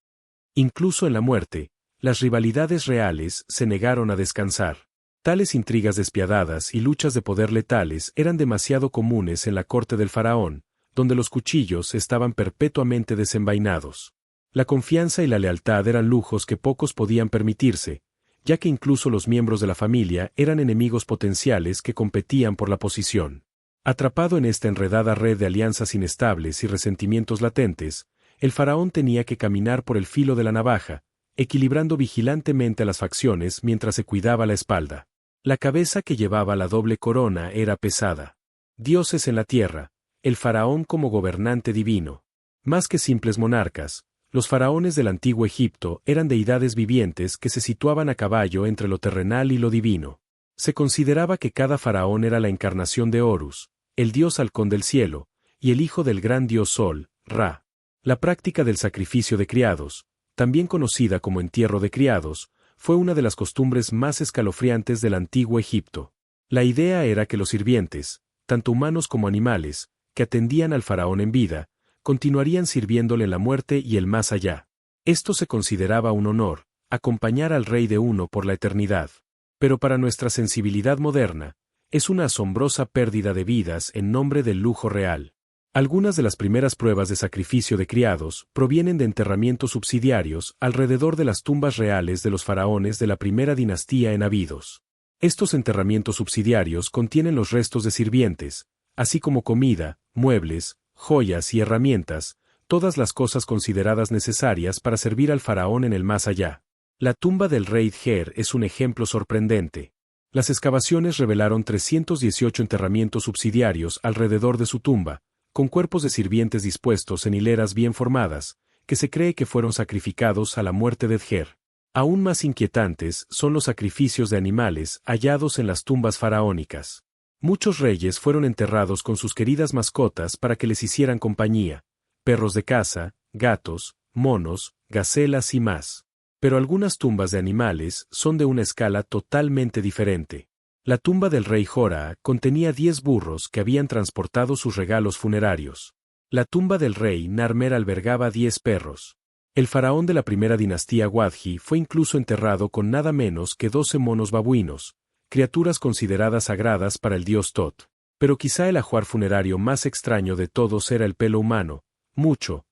Incluso en la muerte, las rivalidades reales se negaron a descansar. Tales intrigas despiadadas y luchas de poder letales eran demasiado comunes en la corte del faraón, donde los cuchillos estaban perpetuamente desenvainados. La confianza y la lealtad eran lujos que pocos podían permitirse, ya que incluso los miembros de la familia eran enemigos potenciales que competían por la posición. Atrapado en esta enredada red de alianzas inestables y resentimientos latentes, el faraón tenía que caminar por el filo de la navaja, equilibrando vigilantemente a las facciones mientras se cuidaba la espalda. La cabeza que llevaba la doble corona era pesada. Dioses en la tierra, el faraón como gobernante divino. Más que simples monarcas, los faraones del antiguo Egipto eran deidades vivientes que se situaban a caballo entre lo terrenal y lo divino. Se consideraba que cada faraón era la encarnación de Horus, el dios halcón del cielo, y el hijo del gran dios Sol, Ra. La práctica del sacrificio de criados, también conocida como entierro de criados, fue una de las costumbres más escalofriantes del antiguo Egipto. La idea era que los sirvientes, tanto humanos como animales, que atendían al faraón en vida, continuarían sirviéndole en la muerte y el más allá. Esto se consideraba un honor, acompañar al rey de uno por la eternidad. Pero para nuestra sensibilidad moderna, es una asombrosa pérdida de vidas en nombre del lujo real. Algunas de las primeras pruebas de sacrificio de criados provienen de enterramientos subsidiarios alrededor de las tumbas reales de los faraones de la primera dinastía en Abidos. Estos enterramientos subsidiarios contienen los restos de sirvientes, así como comida, muebles, joyas y herramientas, todas las cosas consideradas necesarias para servir al faraón en el más allá. La tumba del rey Djer es un ejemplo sorprendente. Las excavaciones revelaron 318 enterramientos subsidiarios alrededor de su tumba, con cuerpos de sirvientes dispuestos en hileras bien formadas, que se cree que fueron sacrificados a la muerte de Djer. Aún más inquietantes son los sacrificios de animales hallados en las tumbas faraónicas. Muchos reyes fueron enterrados con sus queridas mascotas para que les hicieran compañía, perros de caza, gatos, monos, gacelas y más. Pero algunas tumbas de animales son de una escala totalmente diferente. La tumba del rey Jora contenía 10 burros que habían transportado sus regalos funerarios. La tumba del rey Narmer albergaba 10 perros. El faraón de la primera dinastía Wadji fue incluso enterrado con nada menos que 12 monos babuinos, criaturas consideradas sagradas para el dios Tot. Pero quizá el ajuar funerario más extraño de todos era el pelo humano, mucho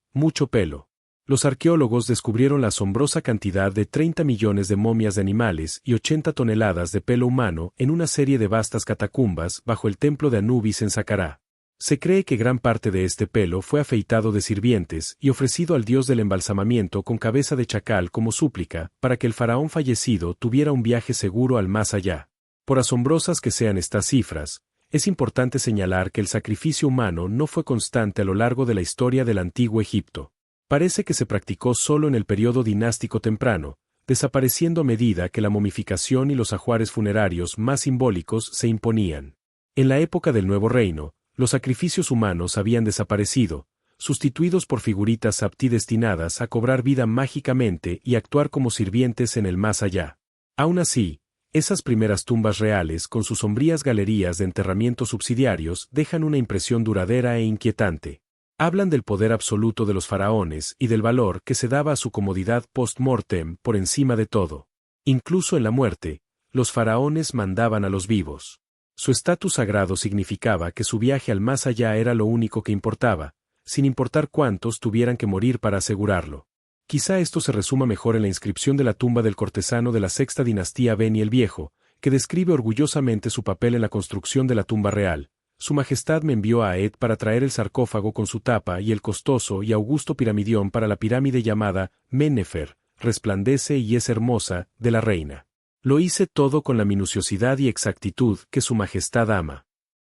pelo. Los arqueólogos descubrieron la asombrosa cantidad de 30 millones de momias de animales y 80 toneladas de pelo humano en una serie de vastas catacumbas bajo el templo de Anubis en Saqqara. Se cree que gran parte de este pelo fue afeitado de sirvientes y ofrecido al dios del embalsamamiento con cabeza de chacal como súplica para que el faraón fallecido tuviera un viaje seguro al más allá. Por asombrosas que sean estas cifras, es importante señalar que el sacrificio humano no fue constante a lo largo de la historia del antiguo Egipto. Parece que se practicó solo en el periodo dinástico temprano, desapareciendo a medida que la momificación y los ajuares funerarios más simbólicos se imponían. En la época del Nuevo Reino, los sacrificios humanos habían desaparecido, sustituidos por figuritas apti destinadas a cobrar vida mágicamente y actuar como sirvientes en el más allá. Aún así, esas primeras tumbas reales con sus sombrías galerías de enterramientos subsidiarios dejan una impresión duradera e inquietante. Hablan del poder absoluto de los faraones y del valor que se daba a su comodidad post-mortem por encima de todo. Incluso en la muerte, los faraones mandaban a los vivos. Su estatus sagrado significaba que su viaje al más allá era lo único que importaba, sin importar cuántos tuvieran que morir para asegurarlo. Quizá esto se resuma mejor en la inscripción de la tumba del cortesano de la sexta dinastía Beni el Viejo, que describe orgullosamente su papel en la construcción de la tumba real. Su Majestad me envió a Aed para traer el sarcófago con su tapa y el costoso y augusto piramidión para la pirámide llamada Mennefer, resplandece y es hermosa, de la reina. Lo hice todo con la minuciosidad y exactitud que su Majestad ama.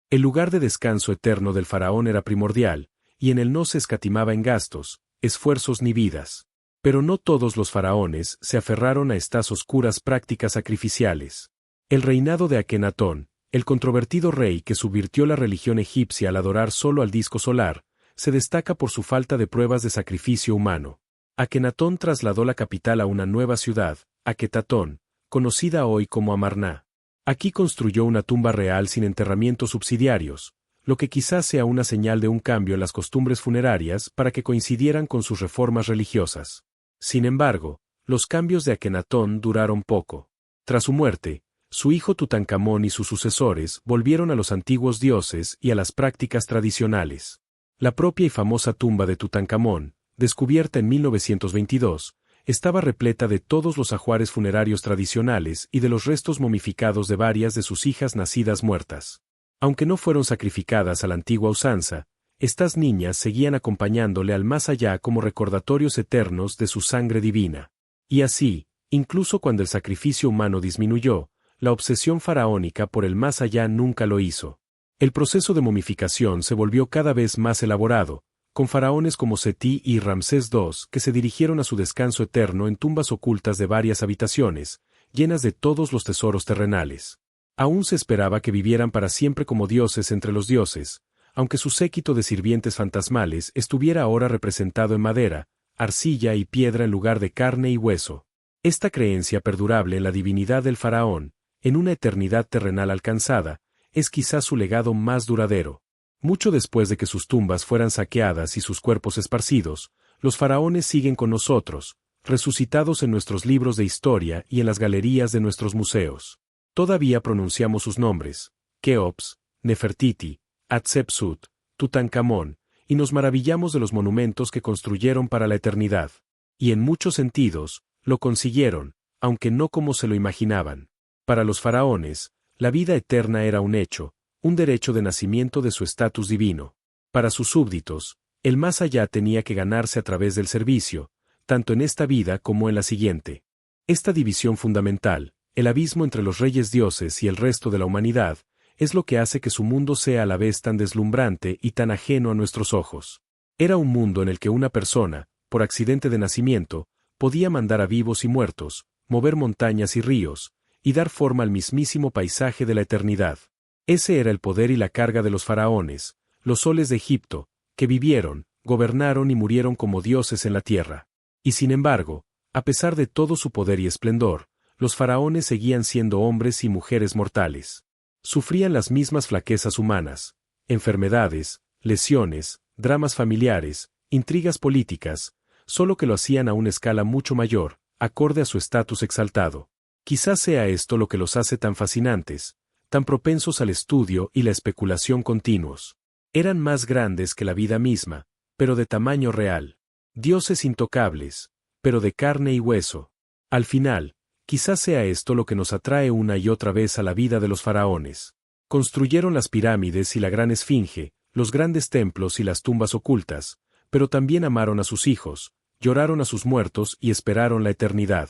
El lugar de descanso eterno del faraón era primordial, y en él no se escatimaba en gastos, esfuerzos ni vidas. Pero no todos los faraones se aferraron a estas oscuras prácticas sacrificiales. El reinado de Akenatón, el controvertido rey que subvirtió la religión egipcia al adorar solo al disco solar, se destaca por su falta de pruebas de sacrificio humano. Akenatón trasladó la capital a una nueva ciudad, Aketatón, conocida hoy como Amarná. Aquí construyó una tumba real sin enterramientos subsidiarios, lo que quizás sea una señal de un cambio en las costumbres funerarias para que coincidieran con sus reformas religiosas. Sin embargo, los cambios de Akenatón duraron poco. Tras su muerte, su hijo Tutankamón y sus sucesores volvieron a los antiguos dioses y a las prácticas tradicionales. La propia y famosa tumba de Tutankamón, descubierta en 1922, estaba repleta de todos los ajuares funerarios tradicionales y de los restos momificados de varias de sus hijas nacidas muertas. Aunque no fueron sacrificadas a la antigua usanza, estas niñas seguían acompañándole al más allá como recordatorios eternos de su sangre divina. Y así, incluso cuando el sacrificio humano disminuyó, la obsesión faraónica por el más allá nunca lo hizo. El proceso de momificación se volvió cada vez más elaborado, con faraones como Seti y Ramsés II que se dirigieron a su descanso eterno en tumbas ocultas de varias habitaciones, llenas de todos los tesoros terrenales. Aún se esperaba que vivieran para siempre como dioses entre los dioses, aunque su séquito de sirvientes fantasmales estuviera ahora representado en madera, arcilla y piedra en lugar de carne y hueso. Esta creencia perdurable en la divinidad del faraón, en una eternidad terrenal alcanzada, es quizás su legado más duradero. Mucho después de que sus tumbas fueran saqueadas y sus cuerpos esparcidos, los faraones siguen con nosotros, resucitados en nuestros libros de historia y en las galerías de nuestros museos. Todavía pronunciamos sus nombres, Keops, Nefertiti, Hatshepsut, Tutankamón, y nos maravillamos de los monumentos que construyeron para la eternidad. Y en muchos sentidos, lo consiguieron, aunque no como se lo imaginaban. Para los faraones, la vida eterna era un hecho, un derecho de nacimiento de su estatus divino. Para sus súbditos, el más allá tenía que ganarse a través del servicio, tanto en esta vida como en la siguiente. Esta división fundamental, el abismo entre los reyes dioses y el resto de la humanidad, es lo que hace que su mundo sea a la vez tan deslumbrante y tan ajeno a nuestros ojos. Era un mundo en el que una persona, por accidente de nacimiento, podía mandar a vivos y muertos, mover montañas y ríos, y dar forma al mismísimo paisaje de la eternidad. Ese era el poder y la carga de los faraones, los soles de Egipto, que vivieron, gobernaron y murieron como dioses en la tierra. Y sin embargo, a pesar de todo su poder y esplendor, los faraones seguían siendo hombres y mujeres mortales. Sufrían las mismas flaquezas humanas, enfermedades, lesiones, dramas familiares, intrigas políticas, solo que lo hacían a una escala mucho mayor, acorde a su estatus exaltado. Quizás sea esto lo que los hace tan fascinantes, tan propensos al estudio y la especulación continuos. Eran más grandes que la vida misma, pero de tamaño real. Dioses intocables, pero de carne y hueso. Al final, quizás sea esto lo que nos atrae una y otra vez a la vida de los faraones. Construyeron las pirámides y la gran esfinge, los grandes templos y las tumbas ocultas, pero también amaron a sus hijos, lloraron a sus muertos y esperaron la eternidad.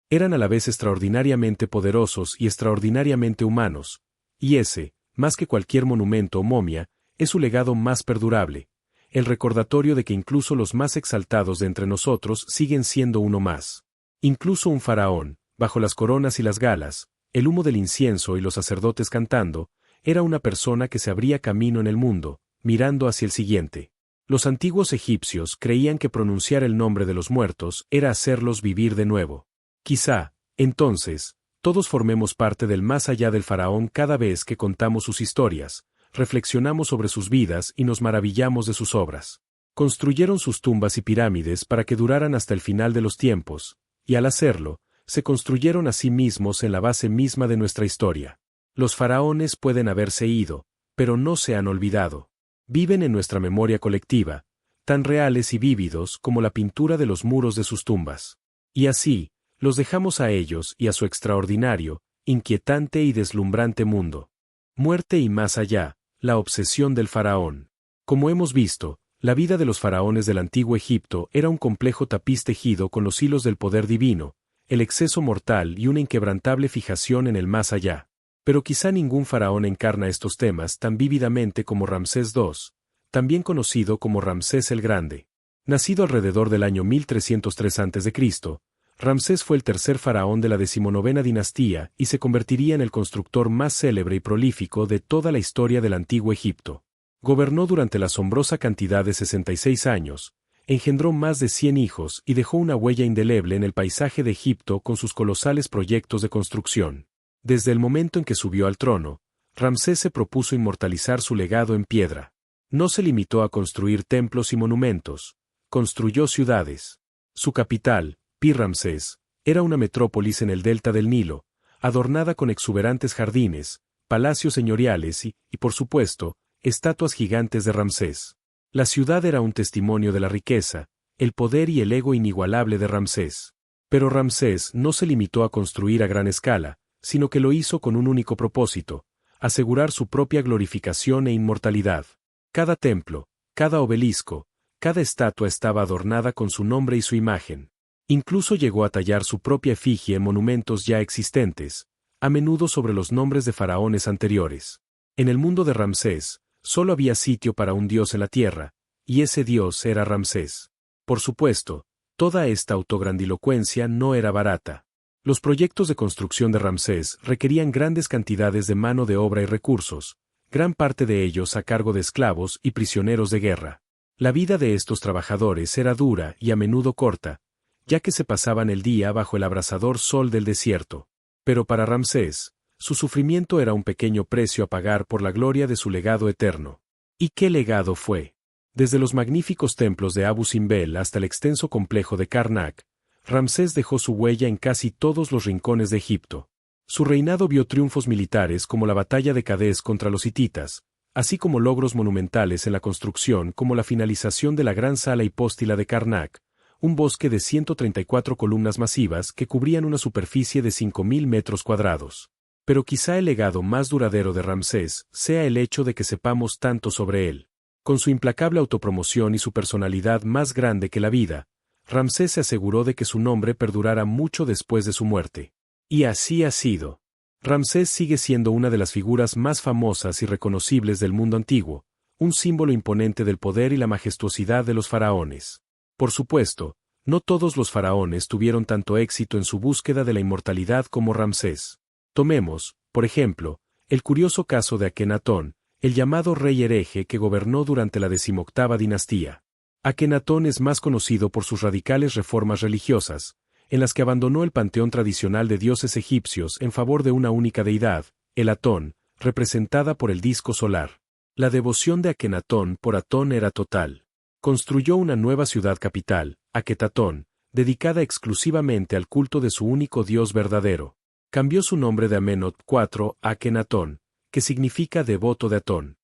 Eran a la vez extraordinariamente poderosos y extraordinariamente humanos, y ese, más que cualquier monumento o momia, es su legado más perdurable, el recordatorio de que incluso los más exaltados de entre nosotros siguen siendo uno más. Incluso un faraón, bajo las coronas y las galas, el humo del incienso y los sacerdotes cantando, era una persona que se abría camino en el mundo, mirando hacia el siguiente. Los antiguos egipcios creían que pronunciar el nombre de los muertos era hacerlos vivir de nuevo. Quizá, entonces, todos formemos parte del más allá del faraón cada vez que contamos sus historias, reflexionamos sobre sus vidas y nos maravillamos de sus obras. Construyeron sus tumbas y pirámides para que duraran hasta el final de los tiempos, y al hacerlo, se construyeron a sí mismos en la base misma de nuestra historia. Los faraones pueden haberse ido, pero no se han olvidado. Viven en nuestra memoria colectiva, tan reales y vívidos como la pintura de los muros de sus tumbas. Y así, los dejamos a ellos y a su extraordinario, inquietante y deslumbrante mundo. Muerte y más allá, la obsesión del faraón. Como hemos visto, la vida de los faraones del antiguo Egipto era un complejo tapiz tejido con los hilos del poder divino, el exceso mortal y una inquebrantable fijación en el más allá. Pero quizá ningún faraón encarna estos temas tan vívidamente como Ramsés II, también conocido como Ramsés el Grande. Nacido alrededor del año 1303 a.C., Ramsés fue el tercer faraón de la 19ª dinastía y se convertiría en el constructor más célebre y prolífico de toda la historia del antiguo Egipto. Gobernó durante la asombrosa cantidad de 66 años, engendró más de 100 hijos y dejó una huella indeleble en el paisaje de Egipto con sus colosales proyectos de construcción. Desde el momento en que subió al trono, Ramsés se propuso inmortalizar su legado en piedra. No se limitó a construir templos y monumentos, construyó ciudades. Su capital, Pi-Ramsés, era una metrópolis en el delta del Nilo, adornada con exuberantes jardines, palacios señoriales y, por supuesto, estatuas gigantes de Ramsés. La ciudad era un testimonio de la riqueza, el poder y el ego inigualable de Ramsés. Pero Ramsés no se limitó a construir a gran escala, sino que lo hizo con un único propósito: asegurar su propia glorificación e inmortalidad. Cada templo, cada obelisco, cada estatua estaba adornada con su nombre y su imagen. Incluso llegó a tallar su propia efigie en monumentos ya existentes, a menudo sobre los nombres de faraones anteriores. En el mundo de Ramsés, solo había sitio para un dios en la tierra, y ese dios era Ramsés. Por supuesto, toda esta autograndilocuencia no era barata. Los proyectos de construcción de Ramsés requerían grandes cantidades de mano de obra y recursos, gran parte de ellos a cargo de esclavos y prisioneros de guerra. La vida de estos trabajadores era dura y a menudo corta, ya que se pasaban el día bajo el abrasador sol del desierto. Pero para Ramsés, su sufrimiento era un pequeño precio a pagar por la gloria de su legado eterno. ¿Y qué legado fue? Desde los magníficos templos de Abu Simbel hasta el extenso complejo de Karnak, Ramsés dejó su huella en casi todos los rincones de Egipto. Su reinado vio triunfos militares como la batalla de Cadés contra los hititas, así como logros monumentales en la construcción como la finalización de la gran sala hipóstila de Karnak, un bosque de 134 columnas masivas que cubrían una superficie de 5.000 metros cuadrados. Pero quizá el legado más duradero de Ramsés sea el hecho de que sepamos tanto sobre él. Con su implacable autopromoción y su personalidad más grande que la vida, Ramsés se aseguró de que su nombre perdurara mucho después de su muerte. Y así ha sido. Ramsés sigue siendo una de las figuras más famosas y reconocibles del mundo antiguo, un símbolo imponente del poder y la majestuosidad de los faraones. Por supuesto, no todos los faraones tuvieron tanto éxito en su búsqueda de la inmortalidad como Ramsés. Tomemos, por ejemplo, el curioso caso de Akenatón, el llamado rey hereje que gobernó durante la 18ª dinastía. Akenatón es más conocido por sus radicales reformas religiosas, en las que abandonó el panteón tradicional de dioses egipcios en favor de una única deidad, el Atón, representada por el disco solar. La devoción de Akenatón por Atón era total. Construyó una nueva ciudad capital, Aketatón, dedicada exclusivamente al culto de su único dios verdadero. Cambió su nombre de Amenhotep IV a Akenatón, que significa devoto de Atón.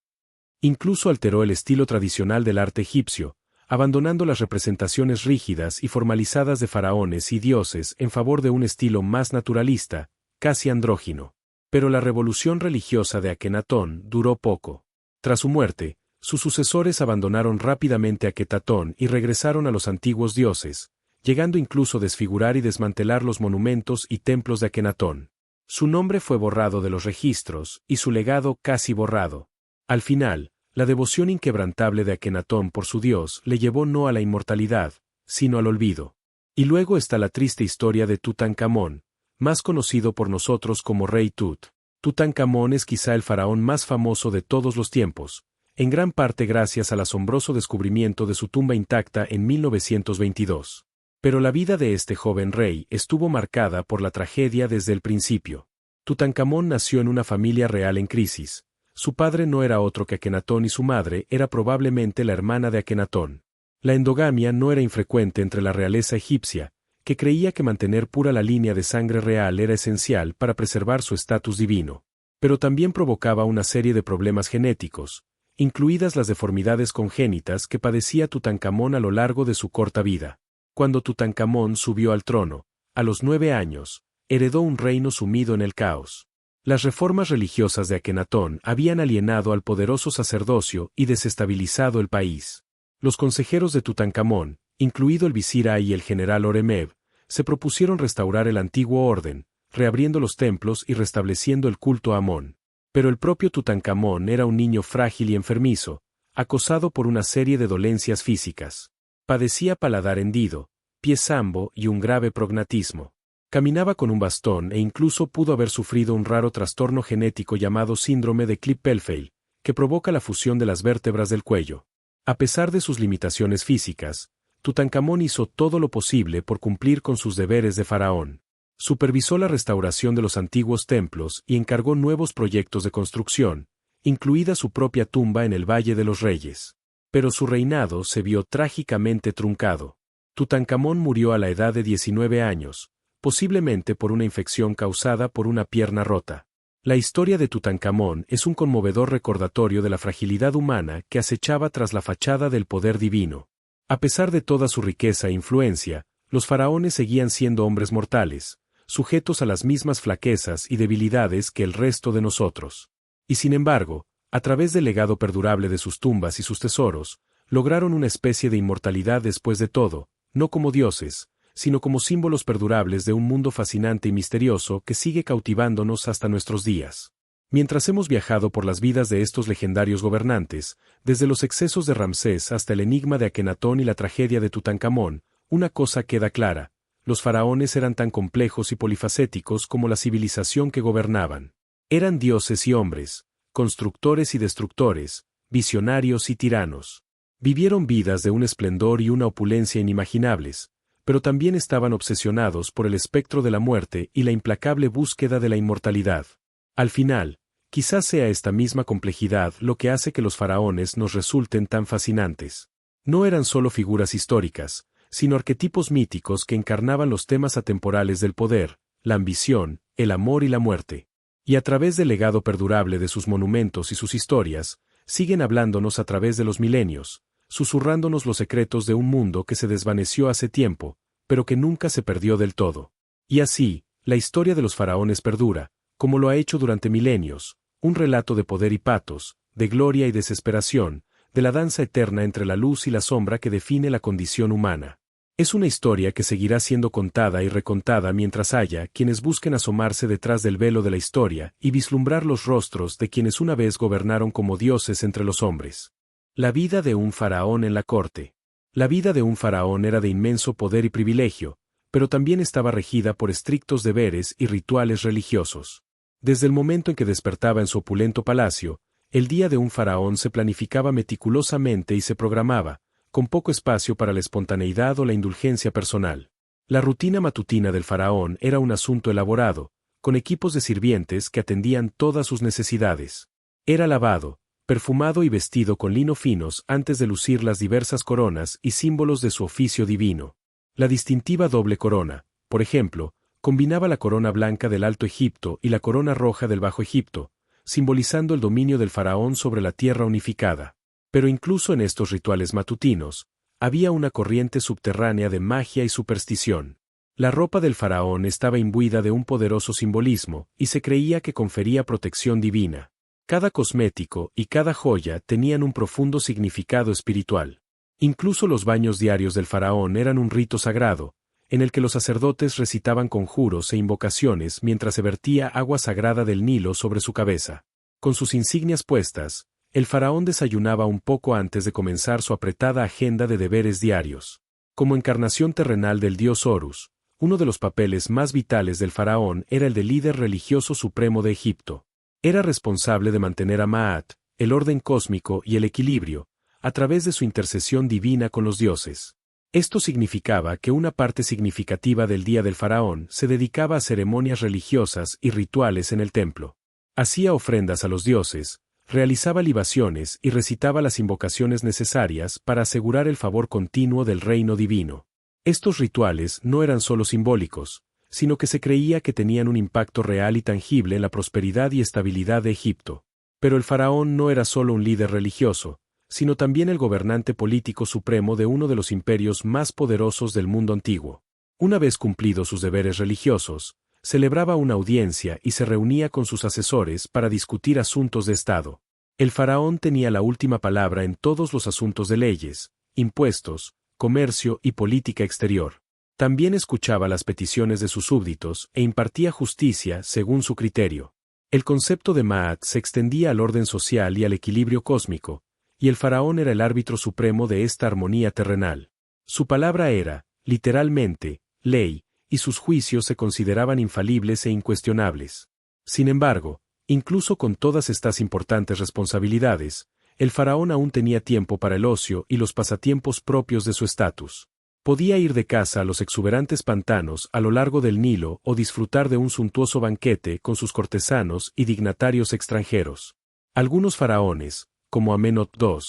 Incluso alteró el estilo tradicional del arte egipcio, abandonando las representaciones rígidas y formalizadas de faraones y dioses en favor de un estilo más naturalista, casi andrógino. Pero la revolución religiosa de Akenatón duró poco. Tras su muerte, sus sucesores abandonaron rápidamente Aketatón y regresaron a los antiguos dioses, llegando incluso a desfigurar y desmantelar los monumentos y templos de Akenatón. Su nombre fue borrado de los registros, y su legado casi borrado. Al final, la devoción inquebrantable de Akenatón por su dios le llevó no a la inmortalidad, sino al olvido. Y luego está la triste historia de Tutankamón, más conocido por nosotros como Rey Tut. Tutankamón es quizá el faraón más famoso de todos los tiempos, en gran parte gracias al asombroso descubrimiento de su tumba intacta en 1922. Pero la vida de este joven rey estuvo marcada por la tragedia desde el principio. Tutankamón nació en una familia real en crisis. Su padre no era otro que Akenatón y su madre era probablemente la hermana de Akenatón. La endogamia no era infrecuente entre la realeza egipcia, que creía que mantener pura la línea de sangre real era esencial para preservar su estatus divino. Pero también provocaba una serie de problemas genéticos, incluidas las deformidades congénitas que padecía Tutankamón a lo largo de su corta vida. Cuando Tutankamón subió al trono, a los 9 años, heredó un reino sumido en el caos. Las reformas religiosas de Akenatón habían alienado al poderoso sacerdocio y desestabilizado el país. Los consejeros de Tutankamón, incluido el visir Ay y el general Horemheb, se propusieron restaurar el antiguo orden, reabriendo los templos y restableciendo el culto a Amón. Pero el propio Tutankamón era un niño frágil y enfermizo, acosado por una serie de dolencias físicas. Padecía paladar hendido, pie zambo y un grave prognatismo. Caminaba con un bastón e incluso pudo haber sufrido un raro trastorno genético llamado síndrome de Klippel-Feil, que provoca la fusión de las vértebras del cuello. A pesar de sus limitaciones físicas, Tutankamón hizo todo lo posible por cumplir con sus deberes de faraón. Supervisó la restauración de los antiguos templos y encargó nuevos proyectos de construcción, incluida su propia tumba en el Valle de los Reyes. Pero su reinado se vio trágicamente truncado. Tutankamón murió a la edad de 19 años, posiblemente por una infección causada por una pierna rota. La historia de Tutankamón es un conmovedor recordatorio de la fragilidad humana que acechaba tras la fachada del poder divino. A pesar de toda su riqueza e influencia, los faraones seguían siendo hombres mortales, sujetos a las mismas flaquezas y debilidades que el resto de nosotros. Y sin embargo, a través del legado perdurable de sus tumbas y sus tesoros, lograron una especie de inmortalidad después de todo, no como dioses, sino como símbolos perdurables de un mundo fascinante y misterioso que sigue cautivándonos hasta nuestros días. Mientras hemos viajado por las vidas de estos legendarios gobernantes, desde los excesos de Ramsés hasta el enigma de Akenatón y la tragedia de Tutankamón, una cosa queda clara: los faraones eran tan complejos y polifacéticos como la civilización que gobernaban. Eran dioses y hombres, constructores y destructores, visionarios y tiranos. Vivieron vidas de un esplendor y una opulencia inimaginables, pero también estaban obsesionados por el espectro de la muerte y la implacable búsqueda de la inmortalidad. Al final, quizás sea esta misma complejidad lo que hace que los faraones nos resulten tan fascinantes. No eran solo figuras históricas, sino arquetipos míticos que encarnaban los temas atemporales del poder, la ambición, el amor y la muerte. Y a través del legado perdurable de sus monumentos y sus historias, siguen hablándonos a través de los milenios, susurrándonos los secretos de un mundo que se desvaneció hace tiempo, pero que nunca se perdió del todo. Y así, la historia de los faraones perdura, como lo ha hecho durante milenios, un relato de poder y patos, de gloria y desesperación, de la danza eterna entre la luz y la sombra que define la condición humana. Es una historia que seguirá siendo contada y recontada mientras haya quienes busquen asomarse detrás del velo de la historia y vislumbrar los rostros de quienes una vez gobernaron como dioses entre los hombres. La vida de un faraón en la corte. La vida de un faraón era de inmenso poder y privilegio, pero también estaba regida por estrictos deberes y rituales religiosos. Desde el momento en que despertaba en su opulento palacio, el día de un faraón se planificaba meticulosamente y se programaba, con poco espacio para la espontaneidad o la indulgencia personal. La rutina matutina del faraón era un asunto elaborado, con equipos de sirvientes que atendían todas sus necesidades. Era lavado, perfumado y vestido con lino finos antes de lucir las diversas coronas y símbolos de su oficio divino. La distintiva doble corona, por ejemplo, combinaba la corona blanca del Alto Egipto y la corona roja del Bajo Egipto, simbolizando el dominio del faraón sobre la tierra unificada. Pero incluso en estos rituales matutinos, había una corriente subterránea de magia y superstición. La ropa del faraón estaba imbuida de un poderoso simbolismo y se creía que confería protección divina. Cada cosmético y cada joya tenían un profundo significado espiritual. Incluso los baños diarios del faraón eran un rito sagrado, en el que los sacerdotes recitaban conjuros e invocaciones mientras se vertía agua sagrada del Nilo sobre su cabeza. Con sus insignias puestas, el faraón desayunaba un poco antes de comenzar su apretada agenda de deberes diarios. Como encarnación terrenal del dios Horus, uno de los papeles más vitales del faraón era el de líder religioso supremo de Egipto. Era responsable de mantener a Maat, el orden cósmico y el equilibrio, a través de su intercesión divina con los dioses. Esto significaba que una parte significativa del día del faraón se dedicaba a ceremonias religiosas y rituales en el templo. Hacía ofrendas a los dioses, realizaba libaciones y recitaba las invocaciones necesarias para asegurar el favor continuo del reino divino. Estos rituales no eran solo simbólicos, sino que se creía que tenían un impacto real y tangible en la prosperidad y estabilidad de Egipto. Pero el faraón no era solo un líder religioso, sino también el gobernante político supremo de uno de los imperios más poderosos del mundo antiguo. Una vez cumplidos sus deberes religiosos, celebraba una audiencia y se reunía con sus asesores para discutir asuntos de Estado. El faraón tenía la última palabra en todos los asuntos de leyes, impuestos, comercio y política exterior. También escuchaba las peticiones de sus súbditos e impartía justicia según su criterio. El concepto de Maat se extendía al orden social y al equilibrio cósmico, y el faraón era el árbitro supremo de esta armonía terrenal. Su palabra era, literalmente, ley, y sus juicios se consideraban infalibles e incuestionables. Sin embargo, incluso con todas estas importantes responsabilidades, el faraón aún tenía tiempo para el ocio y los pasatiempos propios de su estatus. Podía ir de caza a los exuberantes pantanos a lo largo del Nilo o disfrutar de un suntuoso banquete con sus cortesanos y dignatarios extranjeros. Algunos faraones, como Amenhotep II,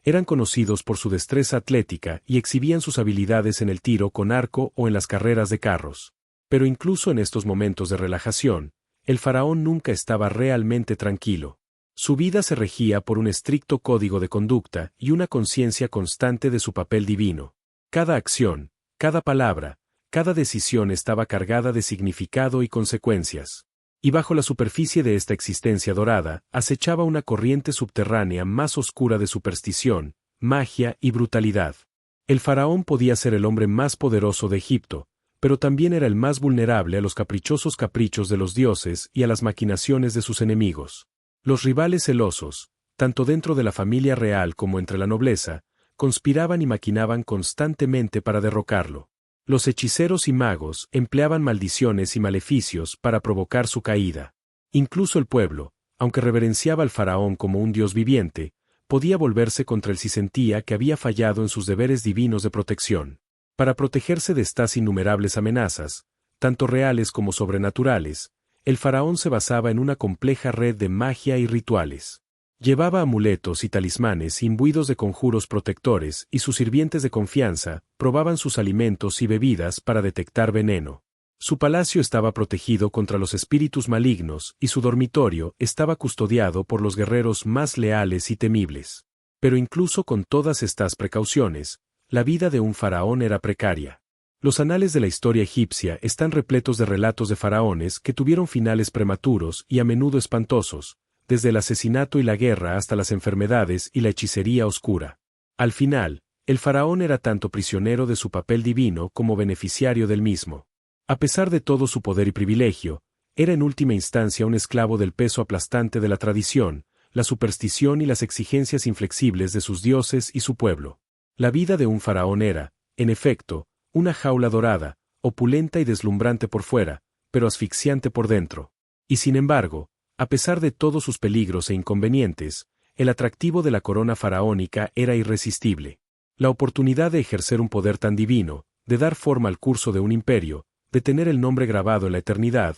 eran conocidos por su destreza atlética y exhibían sus habilidades en el tiro con arco o en las carreras de carros. Pero incluso en estos momentos de relajación, el faraón nunca estaba realmente tranquilo. Su vida se regía por un estricto código de conducta y una conciencia constante de su papel divino. Cada acción, cada palabra, cada decisión estaba cargada de significado y consecuencias. Y bajo la superficie de esta existencia dorada, acechaba una corriente subterránea más oscura de superstición, magia y brutalidad. El faraón podía ser el hombre más poderoso de Egipto, pero también era el más vulnerable a los caprichosos caprichos de los dioses y a las maquinaciones de sus enemigos. Los rivales celosos, tanto dentro de la familia real como entre la nobleza, conspiraban y maquinaban constantemente para derrocarlo. Los hechiceros y magos empleaban maldiciones y maleficios para provocar su caída. Incluso el pueblo, aunque reverenciaba al faraón como un dios viviente, podía volverse contra él si sentía que había fallado en sus deberes divinos de protección. Para protegerse de estas innumerables amenazas, tanto reales como sobrenaturales, el faraón se basaba en una compleja red de magia y rituales. Llevaba amuletos y talismanes imbuidos de conjuros protectores y sus sirvientes de confianza probaban sus alimentos y bebidas para detectar veneno. Su palacio estaba protegido contra los espíritus malignos y su dormitorio estaba custodiado por los guerreros más leales y temibles. Pero incluso con todas estas precauciones, la vida de un faraón era precaria. Los anales de la historia egipcia están repletos de relatos de faraones que tuvieron finales prematuros y a menudo espantosos, desde el asesinato y la guerra hasta las enfermedades y la hechicería oscura. Al final, el faraón era tanto prisionero de su papel divino como beneficiario del mismo. A pesar de todo su poder y privilegio, era en última instancia un esclavo del peso aplastante de la tradición, la superstición y las exigencias inflexibles de sus dioses y su pueblo. La vida de un faraón era, en efecto, una jaula dorada, opulenta y deslumbrante por fuera, pero asfixiante por dentro. Y sin embargo, a pesar de todos sus peligros e inconvenientes, el atractivo de la corona faraónica era irresistible. La oportunidad de ejercer un poder tan divino, de dar forma al curso de un imperio, de tener el nombre grabado en la eternidad,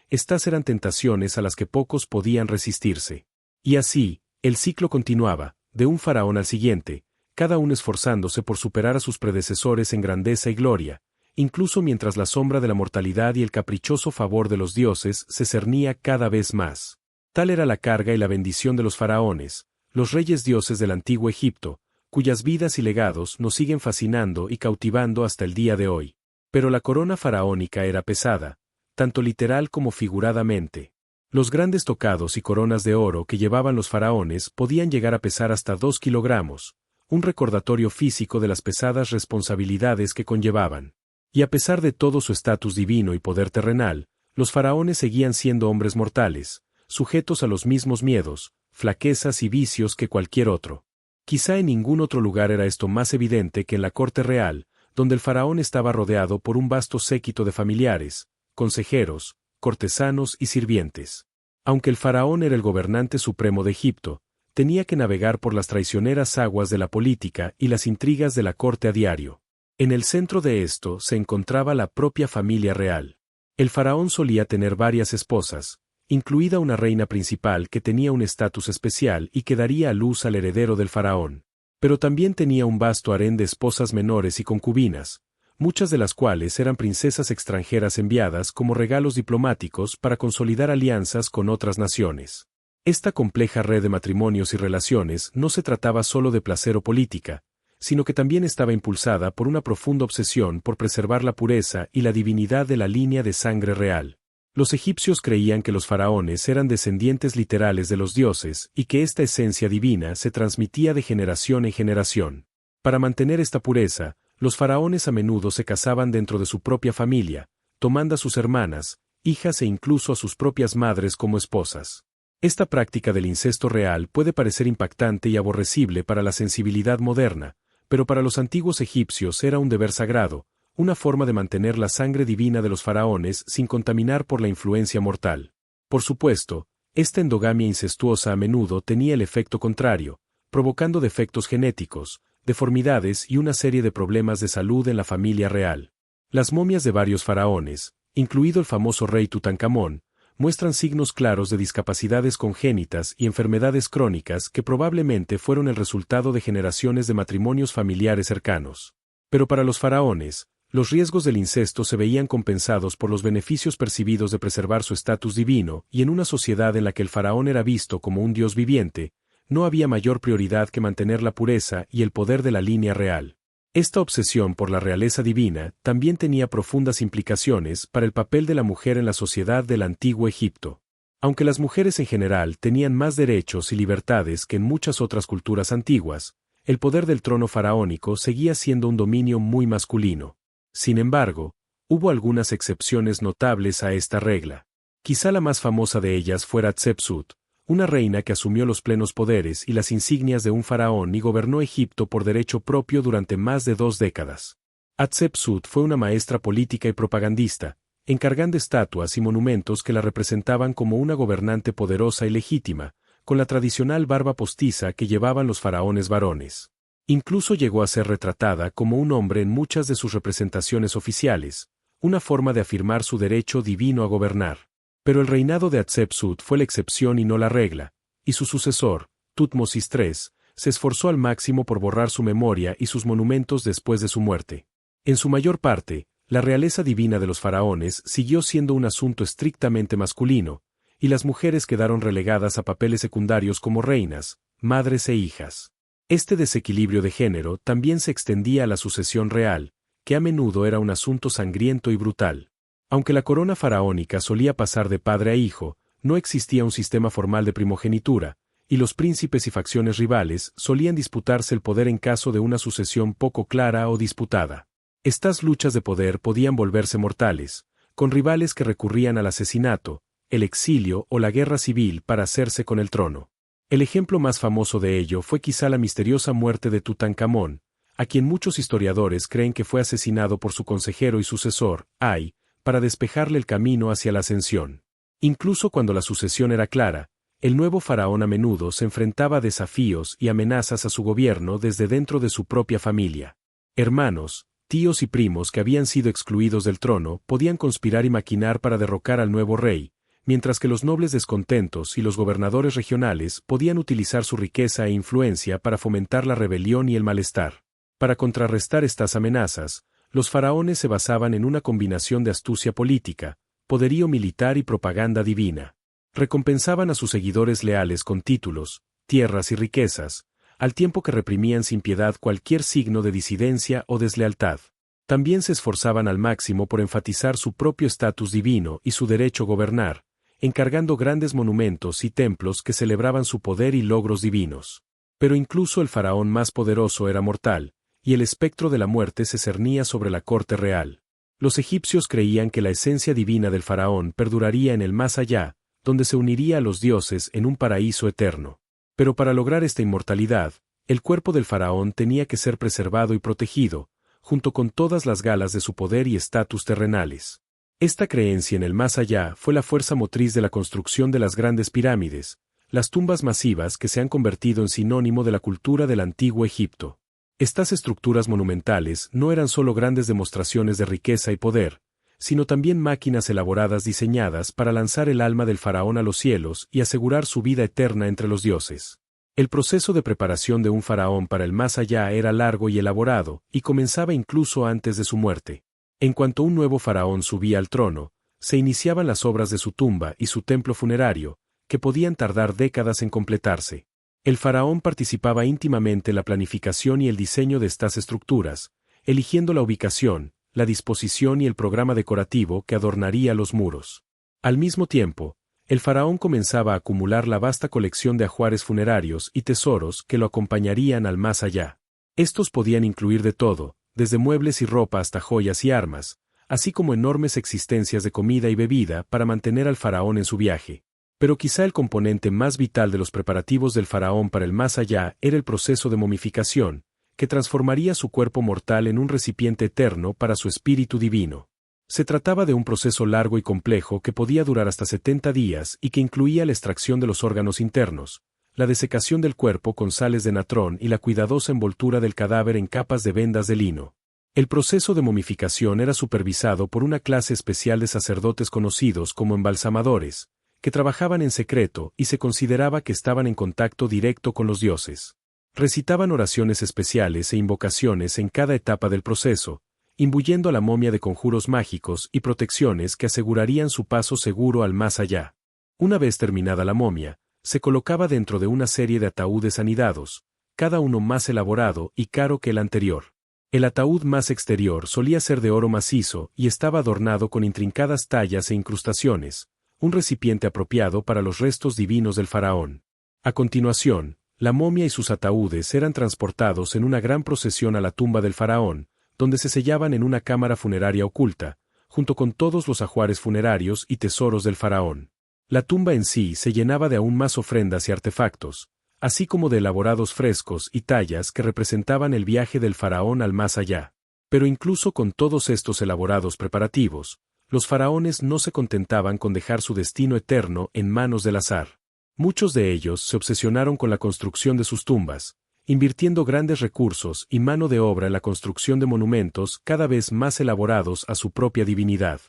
estas eran tentaciones a las que pocos podían resistirse. Y así, el ciclo continuaba, de un faraón al siguiente, cada uno esforzándose por superar a sus predecesores en grandeza y gloria, incluso mientras la sombra de la mortalidad y el caprichoso favor de los dioses se cernía cada vez más. Tal era la carga y la bendición de los faraones, los reyes dioses del antiguo Egipto, cuyas vidas y legados nos siguen fascinando y cautivando hasta el día de hoy. Pero la corona faraónica era pesada, tanto literal como figuradamente. Los grandes tocados y coronas de oro que llevaban los faraones podían llegar a pesar hasta 2 kilogramos, un recordatorio físico de las pesadas responsabilidades que conllevaban. Y a pesar de todo su estatus divino y poder terrenal, los faraones seguían siendo hombres mortales, sujetos a los mismos miedos, flaquezas y vicios que cualquier otro. Quizá en ningún otro lugar era esto más evidente que en la corte real, donde el faraón estaba rodeado por un vasto séquito de familiares, consejeros, cortesanos y sirvientes. Aunque el faraón era el gobernante supremo de Egipto, tenía que navegar por las traicioneras aguas de la política y las intrigas de la corte a diario. En el centro de esto se encontraba la propia familia real. El faraón solía tener varias esposas, incluida una reina principal que tenía un estatus especial y que daría a luz al heredero del faraón. Pero también tenía un vasto harén de esposas menores y concubinas, muchas de las cuales eran princesas extranjeras enviadas como regalos diplomáticos para consolidar alianzas con otras naciones. Esta compleja red de matrimonios y relaciones no se trataba solo de placer o política, sino que también estaba impulsada por una profunda obsesión por preservar la pureza y la divinidad de la línea de sangre real. Los egipcios creían que los faraones eran descendientes literales de los dioses y que esta esencia divina se transmitía de generación en generación. Para mantener esta pureza, los faraones a menudo se casaban dentro de su propia familia, tomando a sus hermanas, hijas e incluso a sus propias madres como esposas. Esta práctica del incesto real puede parecer impactante y aborrecible para la sensibilidad moderna, pero para los antiguos egipcios era un deber sagrado, una forma de mantener la sangre divina de los faraones sin contaminar por la influencia mortal. Por supuesto, esta endogamia incestuosa a menudo tenía el efecto contrario, provocando defectos genéticos, deformidades y una serie de problemas de salud en la familia real. Las momias de varios faraones, incluido el famoso rey Tutankamón, muestran signos claros de discapacidades congénitas y enfermedades crónicas que probablemente fueron el resultado de generaciones de matrimonios familiares cercanos. Pero para los faraones, los riesgos del incesto se veían compensados por los beneficios percibidos de preservar su estatus divino, y en una sociedad en la que el faraón era visto como un dios viviente, no había mayor prioridad que mantener la pureza y el poder de la línea real. Esta obsesión por la realeza divina también tenía profundas implicaciones para el papel de la mujer en la sociedad del antiguo Egipto. Aunque las mujeres en general tenían más derechos y libertades que en muchas otras culturas antiguas, el poder del trono faraónico seguía siendo un dominio muy masculino. Sin embargo, hubo algunas excepciones notables a esta regla. Quizá la más famosa de ellas fuera Hatshepsut, una reina que asumió los plenos poderes y las insignias de un faraón y gobernó Egipto por derecho propio durante más de 2 décadas. Hatshepsut fue una maestra política y propagandista, encargando estatuas y monumentos que la representaban como una gobernante poderosa y legítima, con la tradicional barba postiza que llevaban los faraones varones. Incluso llegó a ser retratada como un hombre en muchas de sus representaciones oficiales, una forma de afirmar su derecho divino a gobernar. Pero el reinado de Hatshepsut fue la excepción y no la regla, y su sucesor, Tutmosis III, se esforzó al máximo por borrar su memoria y sus monumentos después de su muerte. En su mayor parte, la realeza divina de los faraones siguió siendo un asunto estrictamente masculino, y las mujeres quedaron relegadas a papeles secundarios como reinas, madres e hijas. Este desequilibrio de género también se extendía a la sucesión real, que a menudo era un asunto sangriento y brutal. Aunque la corona faraónica solía pasar de padre a hijo, no existía un sistema formal de primogenitura, y los príncipes y facciones rivales solían disputarse el poder en caso de una sucesión poco clara o disputada. Estas luchas de poder podían volverse mortales, con rivales que recurrían al asesinato, el exilio o la guerra civil para hacerse con el trono. El ejemplo más famoso de ello fue quizá la misteriosa muerte de Tutankamón, a quien muchos historiadores creen que fue asesinado por su consejero y sucesor, Ay, para despejarle el camino hacia la ascensión. Incluso cuando la sucesión era clara, el nuevo faraón a menudo se enfrentaba a desafíos y amenazas a su gobierno desde dentro de su propia familia. Hermanos, tíos y primos que habían sido excluidos del trono podían conspirar y maquinar para derrocar al nuevo rey, mientras que los nobles descontentos y los gobernadores regionales podían utilizar su riqueza e influencia para fomentar la rebelión y el malestar. Para contrarrestar estas amenazas, los faraones se basaban en una combinación de astucia política, poderío militar y propaganda divina. Recompensaban a sus seguidores leales con títulos, tierras y riquezas, al tiempo que reprimían sin piedad cualquier signo de disidencia o deslealtad. También se esforzaban al máximo por enfatizar su propio estatus divino y su derecho a gobernar, encargando grandes monumentos y templos que celebraban su poder y logros divinos. Pero incluso el faraón más poderoso era mortal, y el espectro de la muerte se cernía sobre la corte real. Los egipcios creían que la esencia divina del faraón perduraría en el más allá, donde se uniría a los dioses en un paraíso eterno. Pero para lograr esta inmortalidad, el cuerpo del faraón tenía que ser preservado y protegido, junto con todas las galas de su poder y estatus terrenales. Esta creencia en el más allá fue la fuerza motriz de la construcción de las grandes pirámides, las tumbas masivas que se han convertido en sinónimo de la cultura del antiguo Egipto. Estas estructuras monumentales no eran solo grandes demostraciones de riqueza y poder, sino también máquinas elaboradas diseñadas para lanzar el alma del faraón a los cielos y asegurar su vida eterna entre los dioses. El proceso de preparación de un faraón para el más allá era largo y elaborado, y comenzaba incluso antes de su muerte. En cuanto un nuevo faraón subía al trono, se iniciaban las obras de su tumba y su templo funerario, que podían tardar décadas en completarse. El faraón participaba íntimamente en la planificación y el diseño de estas estructuras, eligiendo la ubicación, la disposición y el programa decorativo que adornaría los muros. Al mismo tiempo, el faraón comenzaba a acumular la vasta colección de ajuares funerarios y tesoros que lo acompañarían al más allá. Estos podían incluir de todo, desde muebles y ropa hasta joyas y armas, así como enormes existencias de comida y bebida para mantener al faraón en su viaje. Pero quizá el componente más vital de los preparativos del faraón para el más allá era el proceso de momificación, que transformaría su cuerpo mortal en un recipiente eterno para su espíritu divino. Se trataba de un proceso largo y complejo que podía durar hasta 70 días y que incluía la extracción de los órganos internos, la desecación del cuerpo con sales de natrón y la cuidadosa envoltura del cadáver en capas de vendas de lino. El proceso de momificación era supervisado por una clase especial de sacerdotes conocidos como embalsamadores, que trabajaban en secreto y se consideraba que estaban en contacto directo con los dioses. Recitaban oraciones especiales e invocaciones en cada etapa del proceso, imbuyendo a la momia de conjuros mágicos y protecciones que asegurarían su paso seguro al más allá. Una vez terminada la momia, se colocaba dentro de una serie de ataúdes anidados, cada uno más elaborado y caro que el anterior. El ataúd más exterior solía ser de oro macizo y estaba adornado con intrincadas tallas e incrustaciones, un recipiente apropiado para los restos divinos del faraón. A continuación, la momia y sus ataúdes eran transportados en una gran procesión a la tumba del faraón, donde se sellaban en una cámara funeraria oculta, junto con todos los ajuares funerarios y tesoros del faraón. La tumba en sí se llenaba de aún más ofrendas y artefactos, así como de elaborados frescos y tallas que representaban el viaje del faraón al más allá. Pero incluso con todos estos elaborados preparativos, los faraones no se contentaban con dejar su destino eterno en manos del azar. Muchos de ellos se obsesionaron con la construcción de sus tumbas, invirtiendo grandes recursos y mano de obra en la construcción de monumentos cada vez más elaborados a su propia divinidad.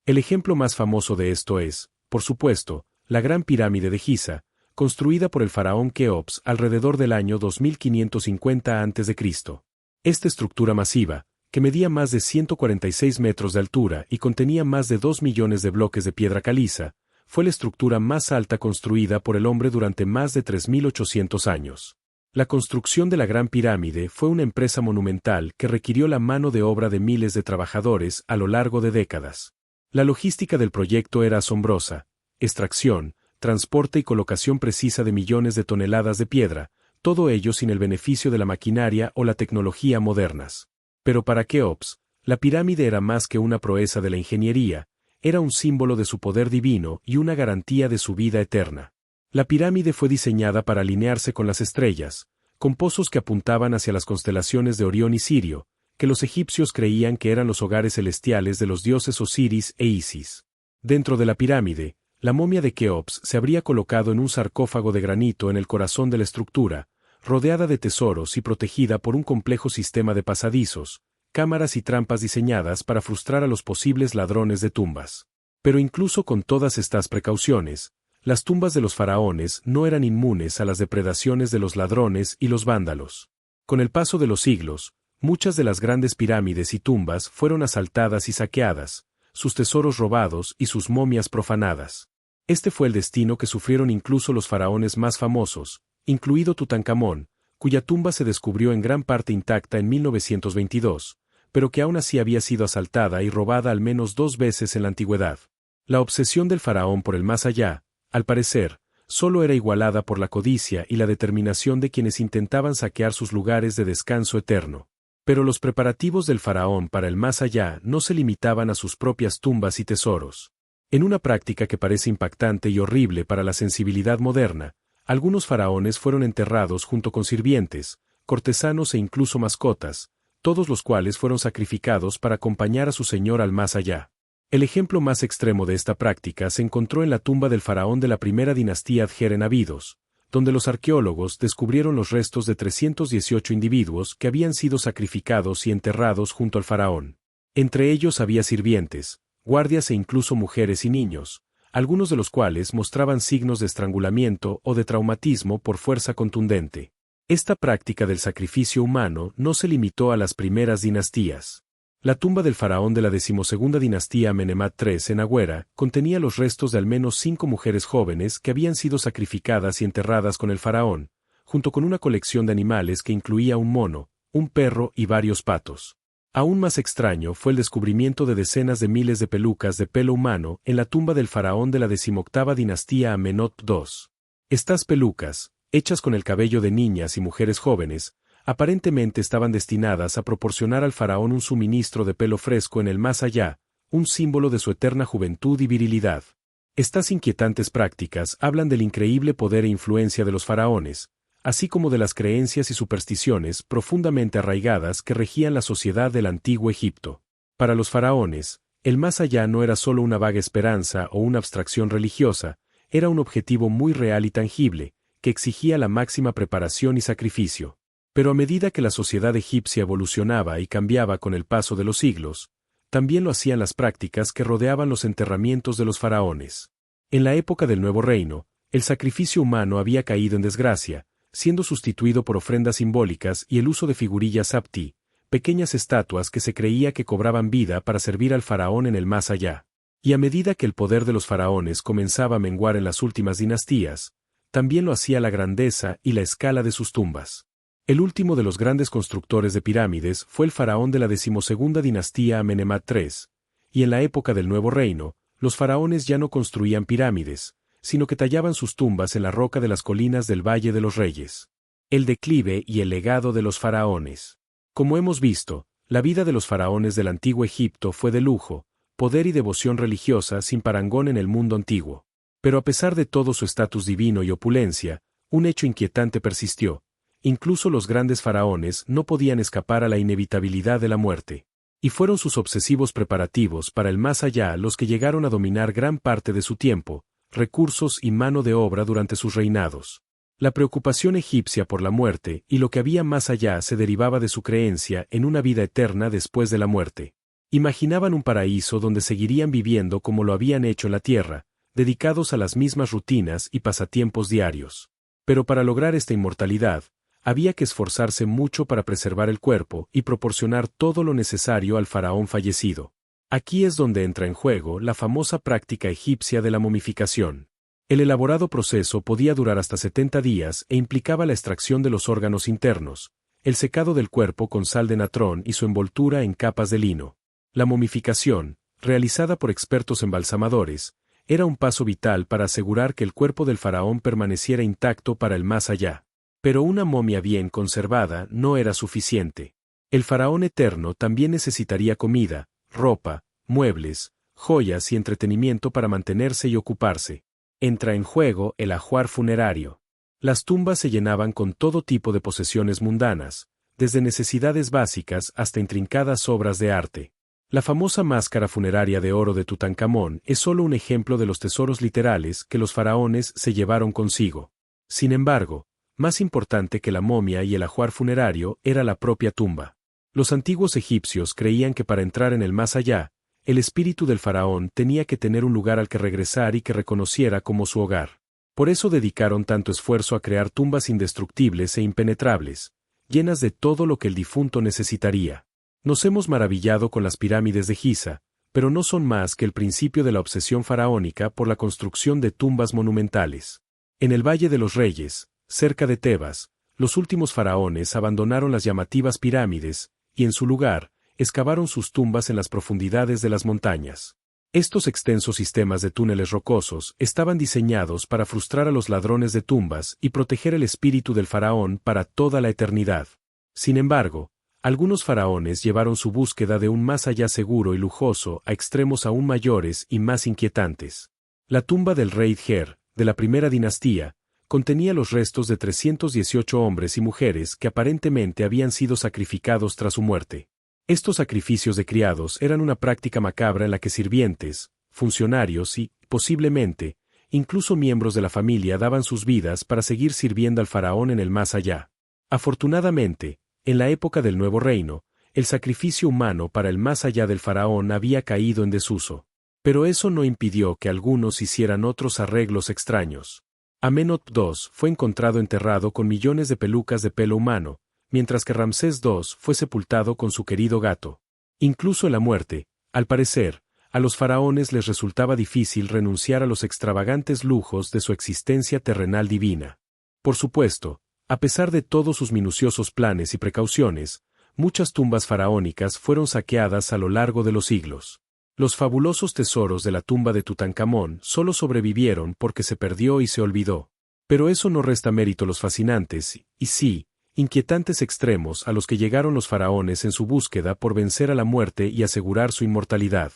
El ejemplo más famoso de esto es, por supuesto, la Gran Pirámide de Giza, construida por el faraón Keops alrededor del año 2550 a.C. Esta estructura masiva, que medía más de 146 metros de altura y contenía más de 2 millones de bloques de piedra caliza, fue la estructura más alta construida por el hombre durante más de 3.800 años. La construcción de la Gran Pirámide fue una empresa monumental que requirió la mano de obra de miles de trabajadores a lo largo de décadas. La logística del proyecto era asombrosa: extracción, transporte y colocación precisa de millones de toneladas de piedra, todo ello sin el beneficio de la maquinaria o la tecnología modernas. Pero para Keops, la pirámide era más que una proeza de la ingeniería, era un símbolo de su poder divino y una garantía de su vida eterna. La pirámide fue diseñada para alinearse con las estrellas, con pozos que apuntaban hacia las constelaciones de Orión y Sirio, que los egipcios creían que eran los hogares celestiales de los dioses Osiris e Isis. Dentro de la pirámide, la momia de Keops se habría colocado en un sarcófago de granito en el corazón de la estructura, rodeada de tesoros y protegida por un complejo sistema de pasadizos, cámaras y trampas diseñadas para frustrar a los posibles ladrones de tumbas. Pero incluso con todas estas precauciones, las tumbas de los faraones no eran inmunes a las depredaciones de los ladrones y los vándalos. Con el paso de los siglos, muchas de las grandes pirámides y tumbas fueron asaltadas y saqueadas, sus tesoros robados y sus momias profanadas. Este fue el destino que sufrieron incluso los faraones más famosos, incluido Tutankamón, cuya tumba se descubrió en gran parte intacta en 1922, pero que aún así había sido asaltada y robada al menos 2 veces en la antigüedad. La obsesión del faraón por el más allá, al parecer, solo era igualada por la codicia y la determinación de quienes intentaban saquear sus lugares de descanso eterno. Pero los preparativos del faraón para el más allá no se limitaban a sus propias tumbas y tesoros. En una práctica que parece impactante y horrible para la sensibilidad moderna, algunos faraones fueron enterrados junto con sirvientes, cortesanos e incluso mascotas, todos los cuales fueron sacrificados para acompañar a su señor al más allá. El ejemplo más extremo de esta práctica se encontró en la tumba del faraón de la primera dinastía Adjer en Abidos, donde los arqueólogos descubrieron los restos de 318 individuos que habían sido sacrificados y enterrados junto al faraón. Entre ellos había sirvientes, guardias e incluso mujeres y niños, algunos de los cuales mostraban signos de estrangulamiento o de traumatismo por fuerza contundente. Esta práctica del sacrificio humano no se limitó a las primeras dinastías. La tumba del faraón de la 12ª dinastía Amenemhat III en Agüera contenía los restos de al menos 5 mujeres jóvenes que habían sido sacrificadas y enterradas con el faraón, junto con una colección de animales que incluía un mono, un perro y varios patos. Aún más extraño fue el descubrimiento de decenas de miles de pelucas de pelo humano en la tumba del faraón de la 18ª dinastía Amenhotep II. Estas pelucas, hechas con el cabello de niñas y mujeres jóvenes, aparentemente estaban destinadas a proporcionar al faraón un suministro de pelo fresco en el más allá, un símbolo de su eterna juventud y virilidad. Estas inquietantes prácticas hablan del increíble poder e influencia de los faraones, así como de las creencias y supersticiones profundamente arraigadas que regían la sociedad del antiguo Egipto. Para los faraones, el más allá no era solo una vaga esperanza o una abstracción religiosa, era un objetivo muy real y tangible, que exigía la máxima preparación y sacrificio. Pero a medida que la sociedad egipcia evolucionaba y cambiaba con el paso de los siglos, también lo hacían las prácticas que rodeaban los enterramientos de los faraones. En la época del Nuevo Reino, el sacrificio humano había caído en desgracia, siendo sustituido por ofrendas simbólicas y el uso de figurillas apti, pequeñas estatuas que se creía que cobraban vida para servir al faraón en el más allá. Y a medida que el poder de los faraones comenzaba a menguar en las últimas dinastías, también lo hacía la grandeza y la escala de sus tumbas. El último de los grandes constructores de pirámides fue el faraón de la 12ª dinastía Amenemhat III, y en la época del Nuevo Reino, los faraones ya no construían pirámides, sino que tallaban sus tumbas en la roca de las colinas del Valle de los Reyes. El declive y el legado de los faraones. Como hemos visto, la vida de los faraones del antiguo Egipto fue de lujo, poder y devoción religiosa sin parangón en el mundo antiguo. Pero a pesar de todo su estatus divino y opulencia, un hecho inquietante persistió. Incluso los grandes faraones no podían escapar a la inevitabilidad de la muerte. Y fueron sus obsesivos preparativos para el más allá los que llegaron a dominar gran parte de su tiempo, recursos y mano de obra durante sus reinados. La preocupación egipcia por la muerte y lo que había más allá se derivaba de su creencia en una vida eterna después de la muerte. Imaginaban un paraíso donde seguirían viviendo como lo habían hecho en la tierra, dedicados a las mismas rutinas y pasatiempos diarios. Pero para lograr esta inmortalidad, había que esforzarse mucho para preservar el cuerpo y proporcionar todo lo necesario al faraón fallecido. Aquí es donde entra en juego la famosa práctica egipcia de la momificación. El elaborado proceso podía durar hasta 70 días e implicaba la extracción de los órganos internos, el secado del cuerpo con sal de natrón y su envoltura en capas de lino. La momificación, realizada por expertos embalsamadores, era un paso vital para asegurar que el cuerpo del faraón permaneciera intacto para el más allá. Pero una momia bien conservada no era suficiente. El faraón eterno también necesitaría comida, ropa, muebles, joyas y entretenimiento para mantenerse y ocuparse. Entra en juego el ajuar funerario. Las tumbas se llenaban con todo tipo de posesiones mundanas, desde necesidades básicas hasta intrincadas obras de arte. La famosa máscara funeraria de oro de Tutankamón es solo un ejemplo de los tesoros literales que los faraones se llevaron consigo. Sin embargo, más importante que la momia y el ajuar funerario era la propia tumba. Los antiguos egipcios creían que para entrar en el más allá, el espíritu del faraón tenía que tener un lugar al que regresar y que reconociera como su hogar. Por eso dedicaron tanto esfuerzo a crear tumbas indestructibles e impenetrables, llenas de todo lo que el difunto necesitaría. Nos hemos maravillado con las pirámides de Giza, pero no son más que el principio de la obsesión faraónica por la construcción de tumbas monumentales. En el Valle de los Reyes, cerca de Tebas, los últimos faraones abandonaron las llamativas pirámides, y en su lugar, excavaron sus tumbas en las profundidades de las montañas. Estos extensos sistemas de túneles rocosos estaban diseñados para frustrar a los ladrones de tumbas y proteger el espíritu del faraón para toda la eternidad. Sin embargo, algunos faraones llevaron su búsqueda de un más allá seguro y lujoso a extremos aún mayores y más inquietantes. La tumba del rey Djer, de la primera dinastía, contenía los restos de 318 hombres y mujeres que aparentemente habían sido sacrificados tras su muerte. Estos sacrificios de criados eran una práctica macabra en la que sirvientes, funcionarios y, posiblemente, incluso miembros de la familia daban sus vidas para seguir sirviendo al faraón en el más allá. Afortunadamente, en la época del Nuevo Reino, el sacrificio humano para el más allá del faraón había caído en desuso. Pero eso no impidió que algunos hicieran otros arreglos extraños. Amenhotep II fue encontrado enterrado con millones de pelucas de pelo humano, mientras que Ramsés II fue sepultado con su querido gato. Incluso en la muerte, al parecer, a los faraones les resultaba difícil renunciar a los extravagantes lujos de su existencia terrenal divina. Por supuesto, a pesar de todos sus minuciosos planes y precauciones, muchas tumbas faraónicas fueron saqueadas a lo largo de los siglos. Los fabulosos tesoros de la tumba de Tutankamón solo sobrevivieron porque se perdió y se olvidó. Pero eso no resta mérito a los fascinantes, y sí, inquietantes extremos a los que llegaron los faraones en su búsqueda por vencer a la muerte y asegurar su inmortalidad.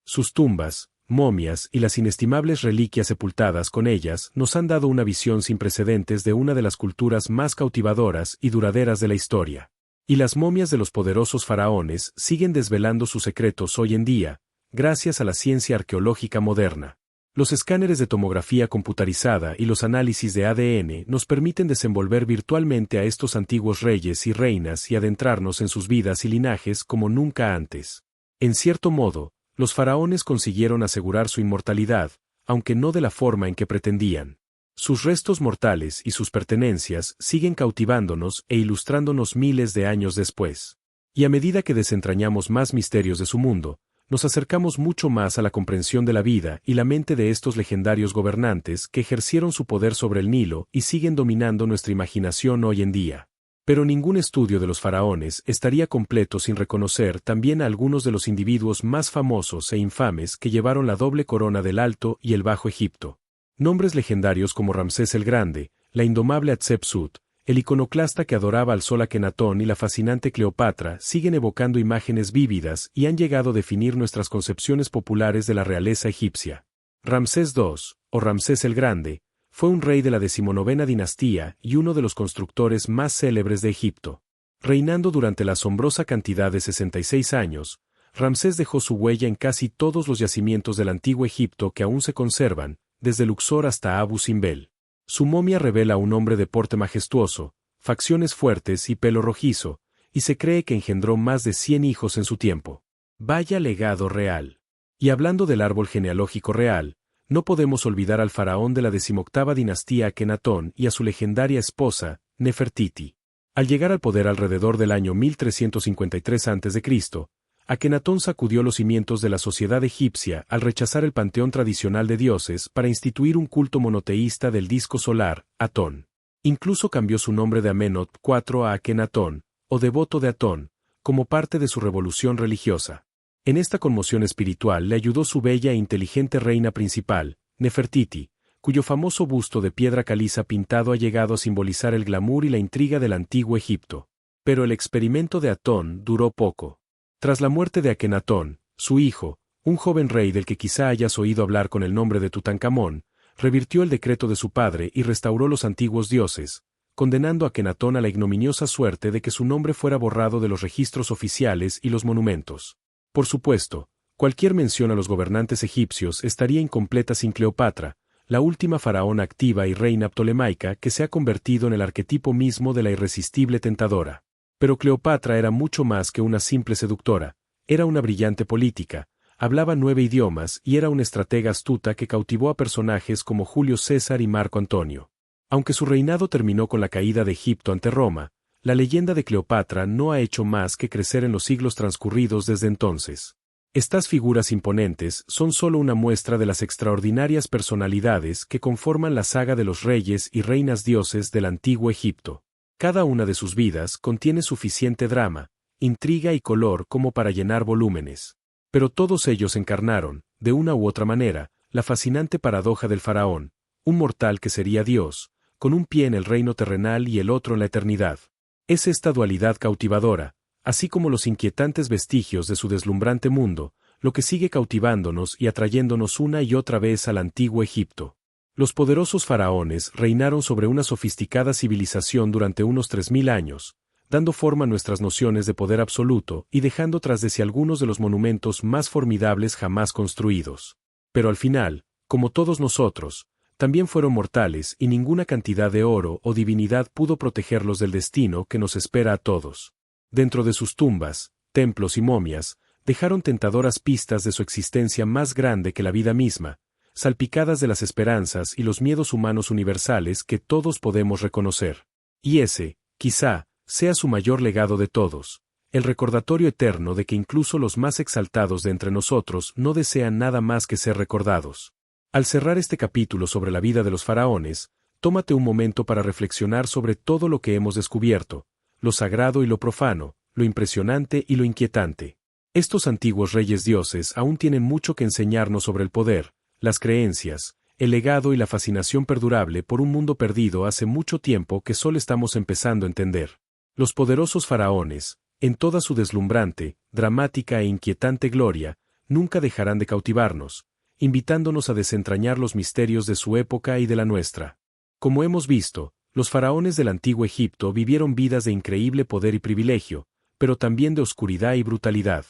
Sus tumbas, momias y las inestimables reliquias sepultadas con ellas nos han dado una visión sin precedentes de una de las culturas más cautivadoras y duraderas de la historia. Y las momias de los poderosos faraones siguen desvelando sus secretos hoy en día, gracias a la ciencia arqueológica moderna. Los escáneres de tomografía computarizada y los análisis de ADN nos permiten desenvolver virtualmente a estos antiguos reyes y reinas y adentrarnos en sus vidas y linajes como nunca antes. En cierto modo, los faraones consiguieron asegurar su inmortalidad, aunque no de la forma en que pretendían. Sus restos mortales y sus pertenencias siguen cautivándonos e ilustrándonos miles de años después. Y a medida que desentrañamos más misterios de su mundo, nos acercamos mucho más a la comprensión de la vida y la mente de estos legendarios gobernantes que ejercieron su poder sobre el Nilo y siguen dominando nuestra imaginación hoy en día. Pero ningún estudio de los faraones estaría completo sin reconocer también a algunos de los individuos más famosos e infames que llevaron la doble corona del Alto y el Bajo Egipto. Nombres legendarios como Ramsés el Grande, la indomable Hatshepsut, el iconoclasta que adoraba al sol Akenatón y la fascinante Cleopatra siguen evocando imágenes vívidas y han llegado a definir nuestras concepciones populares de la realeza egipcia. Ramsés II, o Ramsés el Grande, fue un rey de la 19ª dinastía y uno de los constructores más célebres de Egipto. Reinando durante la asombrosa cantidad de 66 años, Ramsés dejó su huella en casi todos los yacimientos del antiguo Egipto que aún se conservan, desde Luxor hasta Abu Simbel. Su momia revela un hombre de porte majestuoso, facciones fuertes y pelo rojizo, y se cree que engendró más de 100 hijos en su tiempo. Vaya legado real. Y hablando del árbol genealógico real, no podemos olvidar al faraón de la 18ª dinastía Akenatón y a su legendaria esposa, Nefertiti. Al llegar al poder alrededor del año 1353 a.C., Akenatón sacudió los cimientos de la sociedad egipcia al rechazar el panteón tradicional de dioses para instituir un culto monoteísta del disco solar, Atón. Incluso cambió su nombre de Amenhotep IV a Akenatón, o devoto de Atón, como parte de su revolución religiosa. En esta conmoción espiritual le ayudó su bella e inteligente reina principal, Nefertiti, cuyo famoso busto de piedra caliza pintado ha llegado a simbolizar el glamour y la intriga del antiguo Egipto. Pero el experimento de Atón duró poco. Tras la muerte de Akenatón, su hijo, un joven rey del que quizá hayas oído hablar con el nombre de Tutankamón, revirtió el decreto de su padre y restauró los antiguos dioses, condenando a Akenatón a la ignominiosa suerte de que su nombre fuera borrado de los registros oficiales y los monumentos. Por supuesto, cualquier mención a los gobernantes egipcios estaría incompleta sin Cleopatra, la última faraona activa y reina ptolemaica que se ha convertido en el arquetipo mismo de la irresistible tentadora. Pero Cleopatra era mucho más que una simple seductora, era una brillante política, hablaba 9 idiomas y era una estratega astuta que cautivó a personajes como Julio César y Marco Antonio. Aunque su reinado terminó con la caída de Egipto ante Roma, la leyenda de Cleopatra no ha hecho más que crecer en los siglos transcurridos desde entonces. Estas figuras imponentes son solo una muestra de las extraordinarias personalidades que conforman la saga de los reyes y reinas dioses del antiguo Egipto. Cada una de sus vidas contiene suficiente drama, intriga y color como para llenar volúmenes. Pero todos ellos encarnaron, de una u otra manera, la fascinante paradoja del faraón, un mortal que sería Dios, con un pie en el reino terrenal y el otro en la eternidad. Es esta dualidad cautivadora, así como los inquietantes vestigios de su deslumbrante mundo, lo que sigue cautivándonos y atrayéndonos una y otra vez al antiguo Egipto. Los poderosos faraones reinaron sobre una sofisticada civilización durante unos 3000 años, dando forma a nuestras nociones de poder absoluto y dejando tras de sí algunos de los monumentos más formidables jamás construidos. Pero al final, como todos nosotros, también fueron mortales y ninguna cantidad de oro o divinidad pudo protegerlos del destino que nos espera a todos. Dentro de sus tumbas, templos y momias, dejaron tentadoras pistas de su existencia más grande que la vida misma, salpicadas de las esperanzas y los miedos humanos universales que todos podemos reconocer. Y ese, quizá, sea su mayor legado de todos, el recordatorio eterno de que incluso los más exaltados de entre nosotros no desean nada más que ser recordados. Al cerrar este capítulo sobre la vida de los faraones, tómate un momento para reflexionar sobre todo lo que hemos descubierto, lo sagrado y lo profano, lo impresionante y lo inquietante. Estos antiguos reyes dioses aún tienen mucho que enseñarnos sobre el poder, las creencias, el legado y la fascinación perdurable por un mundo perdido hace mucho tiempo que solo estamos empezando a entender. Los poderosos faraones, en toda su deslumbrante, dramática e inquietante gloria, nunca dejarán de cautivarnos, invitándonos a desentrañar los misterios de su época y de la nuestra. Como hemos visto, los faraones del antiguo Egipto vivieron vidas de increíble poder y privilegio, pero también de oscuridad y brutalidad.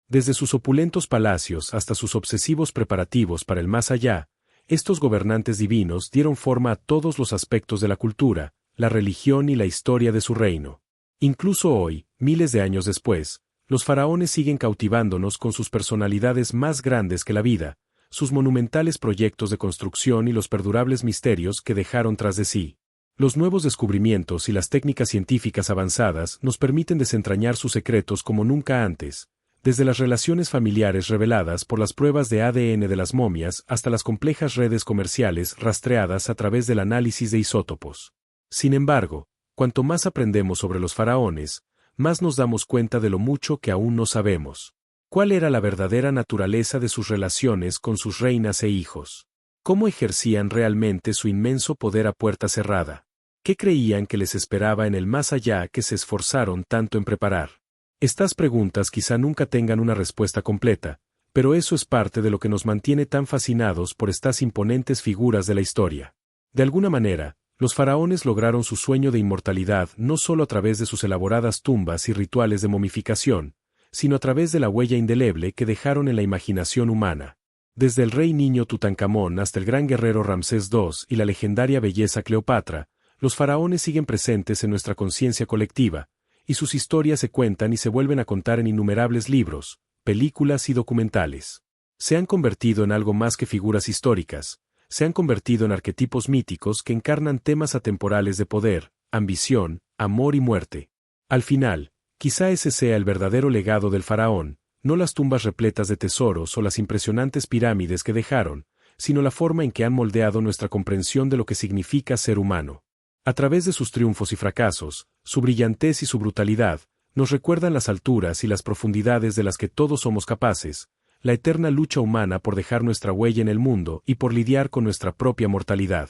Desde sus opulentos palacios hasta sus obsesivos preparativos para el más allá, Estos gobernantes divinos dieron forma a todos los aspectos de la cultura, la religión y la historia de su reino. Incluso hoy, miles de años después, los faraones siguen cautivándonos con sus personalidades más grandes que la vida, sus monumentales proyectos de construcción y los perdurables misterios que dejaron tras de sí. Los nuevos descubrimientos y las técnicas científicas avanzadas nos permiten desentrañar sus secretos como nunca antes, desde las relaciones familiares reveladas por las pruebas de ADN de las momias hasta las complejas redes comerciales rastreadas a través del análisis de isótopos. Sin embargo, cuanto más aprendemos sobre los faraones, más nos damos cuenta de lo mucho que aún no sabemos. ¿Cuál era la verdadera naturaleza de sus relaciones con sus reinas e hijos? ¿Cómo ejercían realmente su inmenso poder a puerta cerrada? ¿Qué creían que les esperaba en el más allá que se esforzaron tanto en preparar? Estas preguntas quizá nunca tengan una respuesta completa, pero eso es parte de lo que nos mantiene tan fascinados por estas imponentes figuras de la historia. De alguna manera, los faraones lograron su sueño de inmortalidad no solo a través de sus elaboradas tumbas y rituales de momificación, sino a través de la huella indeleble que dejaron en la imaginación humana. Desde el rey niño Tutankamón hasta el gran guerrero Ramsés II y la legendaria belleza Cleopatra, los faraones siguen presentes en nuestra conciencia colectiva, y sus historias se cuentan y se vuelven a contar en innumerables libros, películas y documentales. Se han convertido en algo más que figuras históricas, se han convertido en arquetipos míticos que encarnan temas atemporales de poder, ambición, amor y muerte. Al final, quizá ese sea el verdadero legado del faraón, no las tumbas repletas de tesoros o las impresionantes pirámides que dejaron, sino la forma en que han moldeado nuestra comprensión de lo que significa ser humano. A través de sus triunfos y fracasos, su brillantez y su brutalidad, nos recuerdan las alturas y las profundidades de las que todos somos capaces, la eterna lucha humana por dejar nuestra huella en el mundo y por lidiar con nuestra propia mortalidad.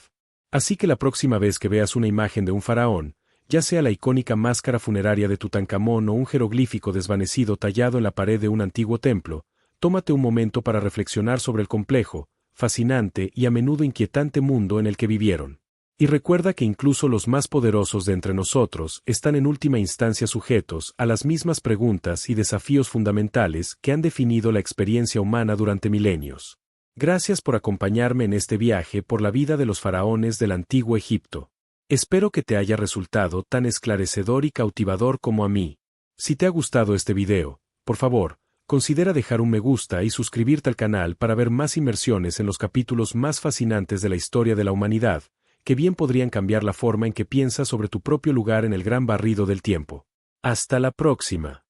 Así que la próxima vez que veas una imagen de un faraón, ya sea la icónica máscara funeraria de Tutankamón o un jeroglífico desvanecido tallado en la pared de un antiguo templo, tómate un momento para reflexionar sobre el complejo, fascinante y a menudo inquietante mundo en el que vivieron. Y recuerda que incluso los más poderosos de entre nosotros están en última instancia sujetos a las mismas preguntas y desafíos fundamentales que han definido la experiencia humana durante milenios. Gracias por acompañarme en este viaje por la vida de los faraones del antiguo Egipto. Espero que te haya resultado tan esclarecedor y cautivador como a mí. Si te ha gustado este video, por favor, considera dejar un me gusta y suscribirte al canal para ver más inmersiones en los capítulos más fascinantes de la historia de la humanidad, que bien podrían cambiar la forma en que piensas sobre tu propio lugar en el gran barrido del tiempo. Hasta la próxima.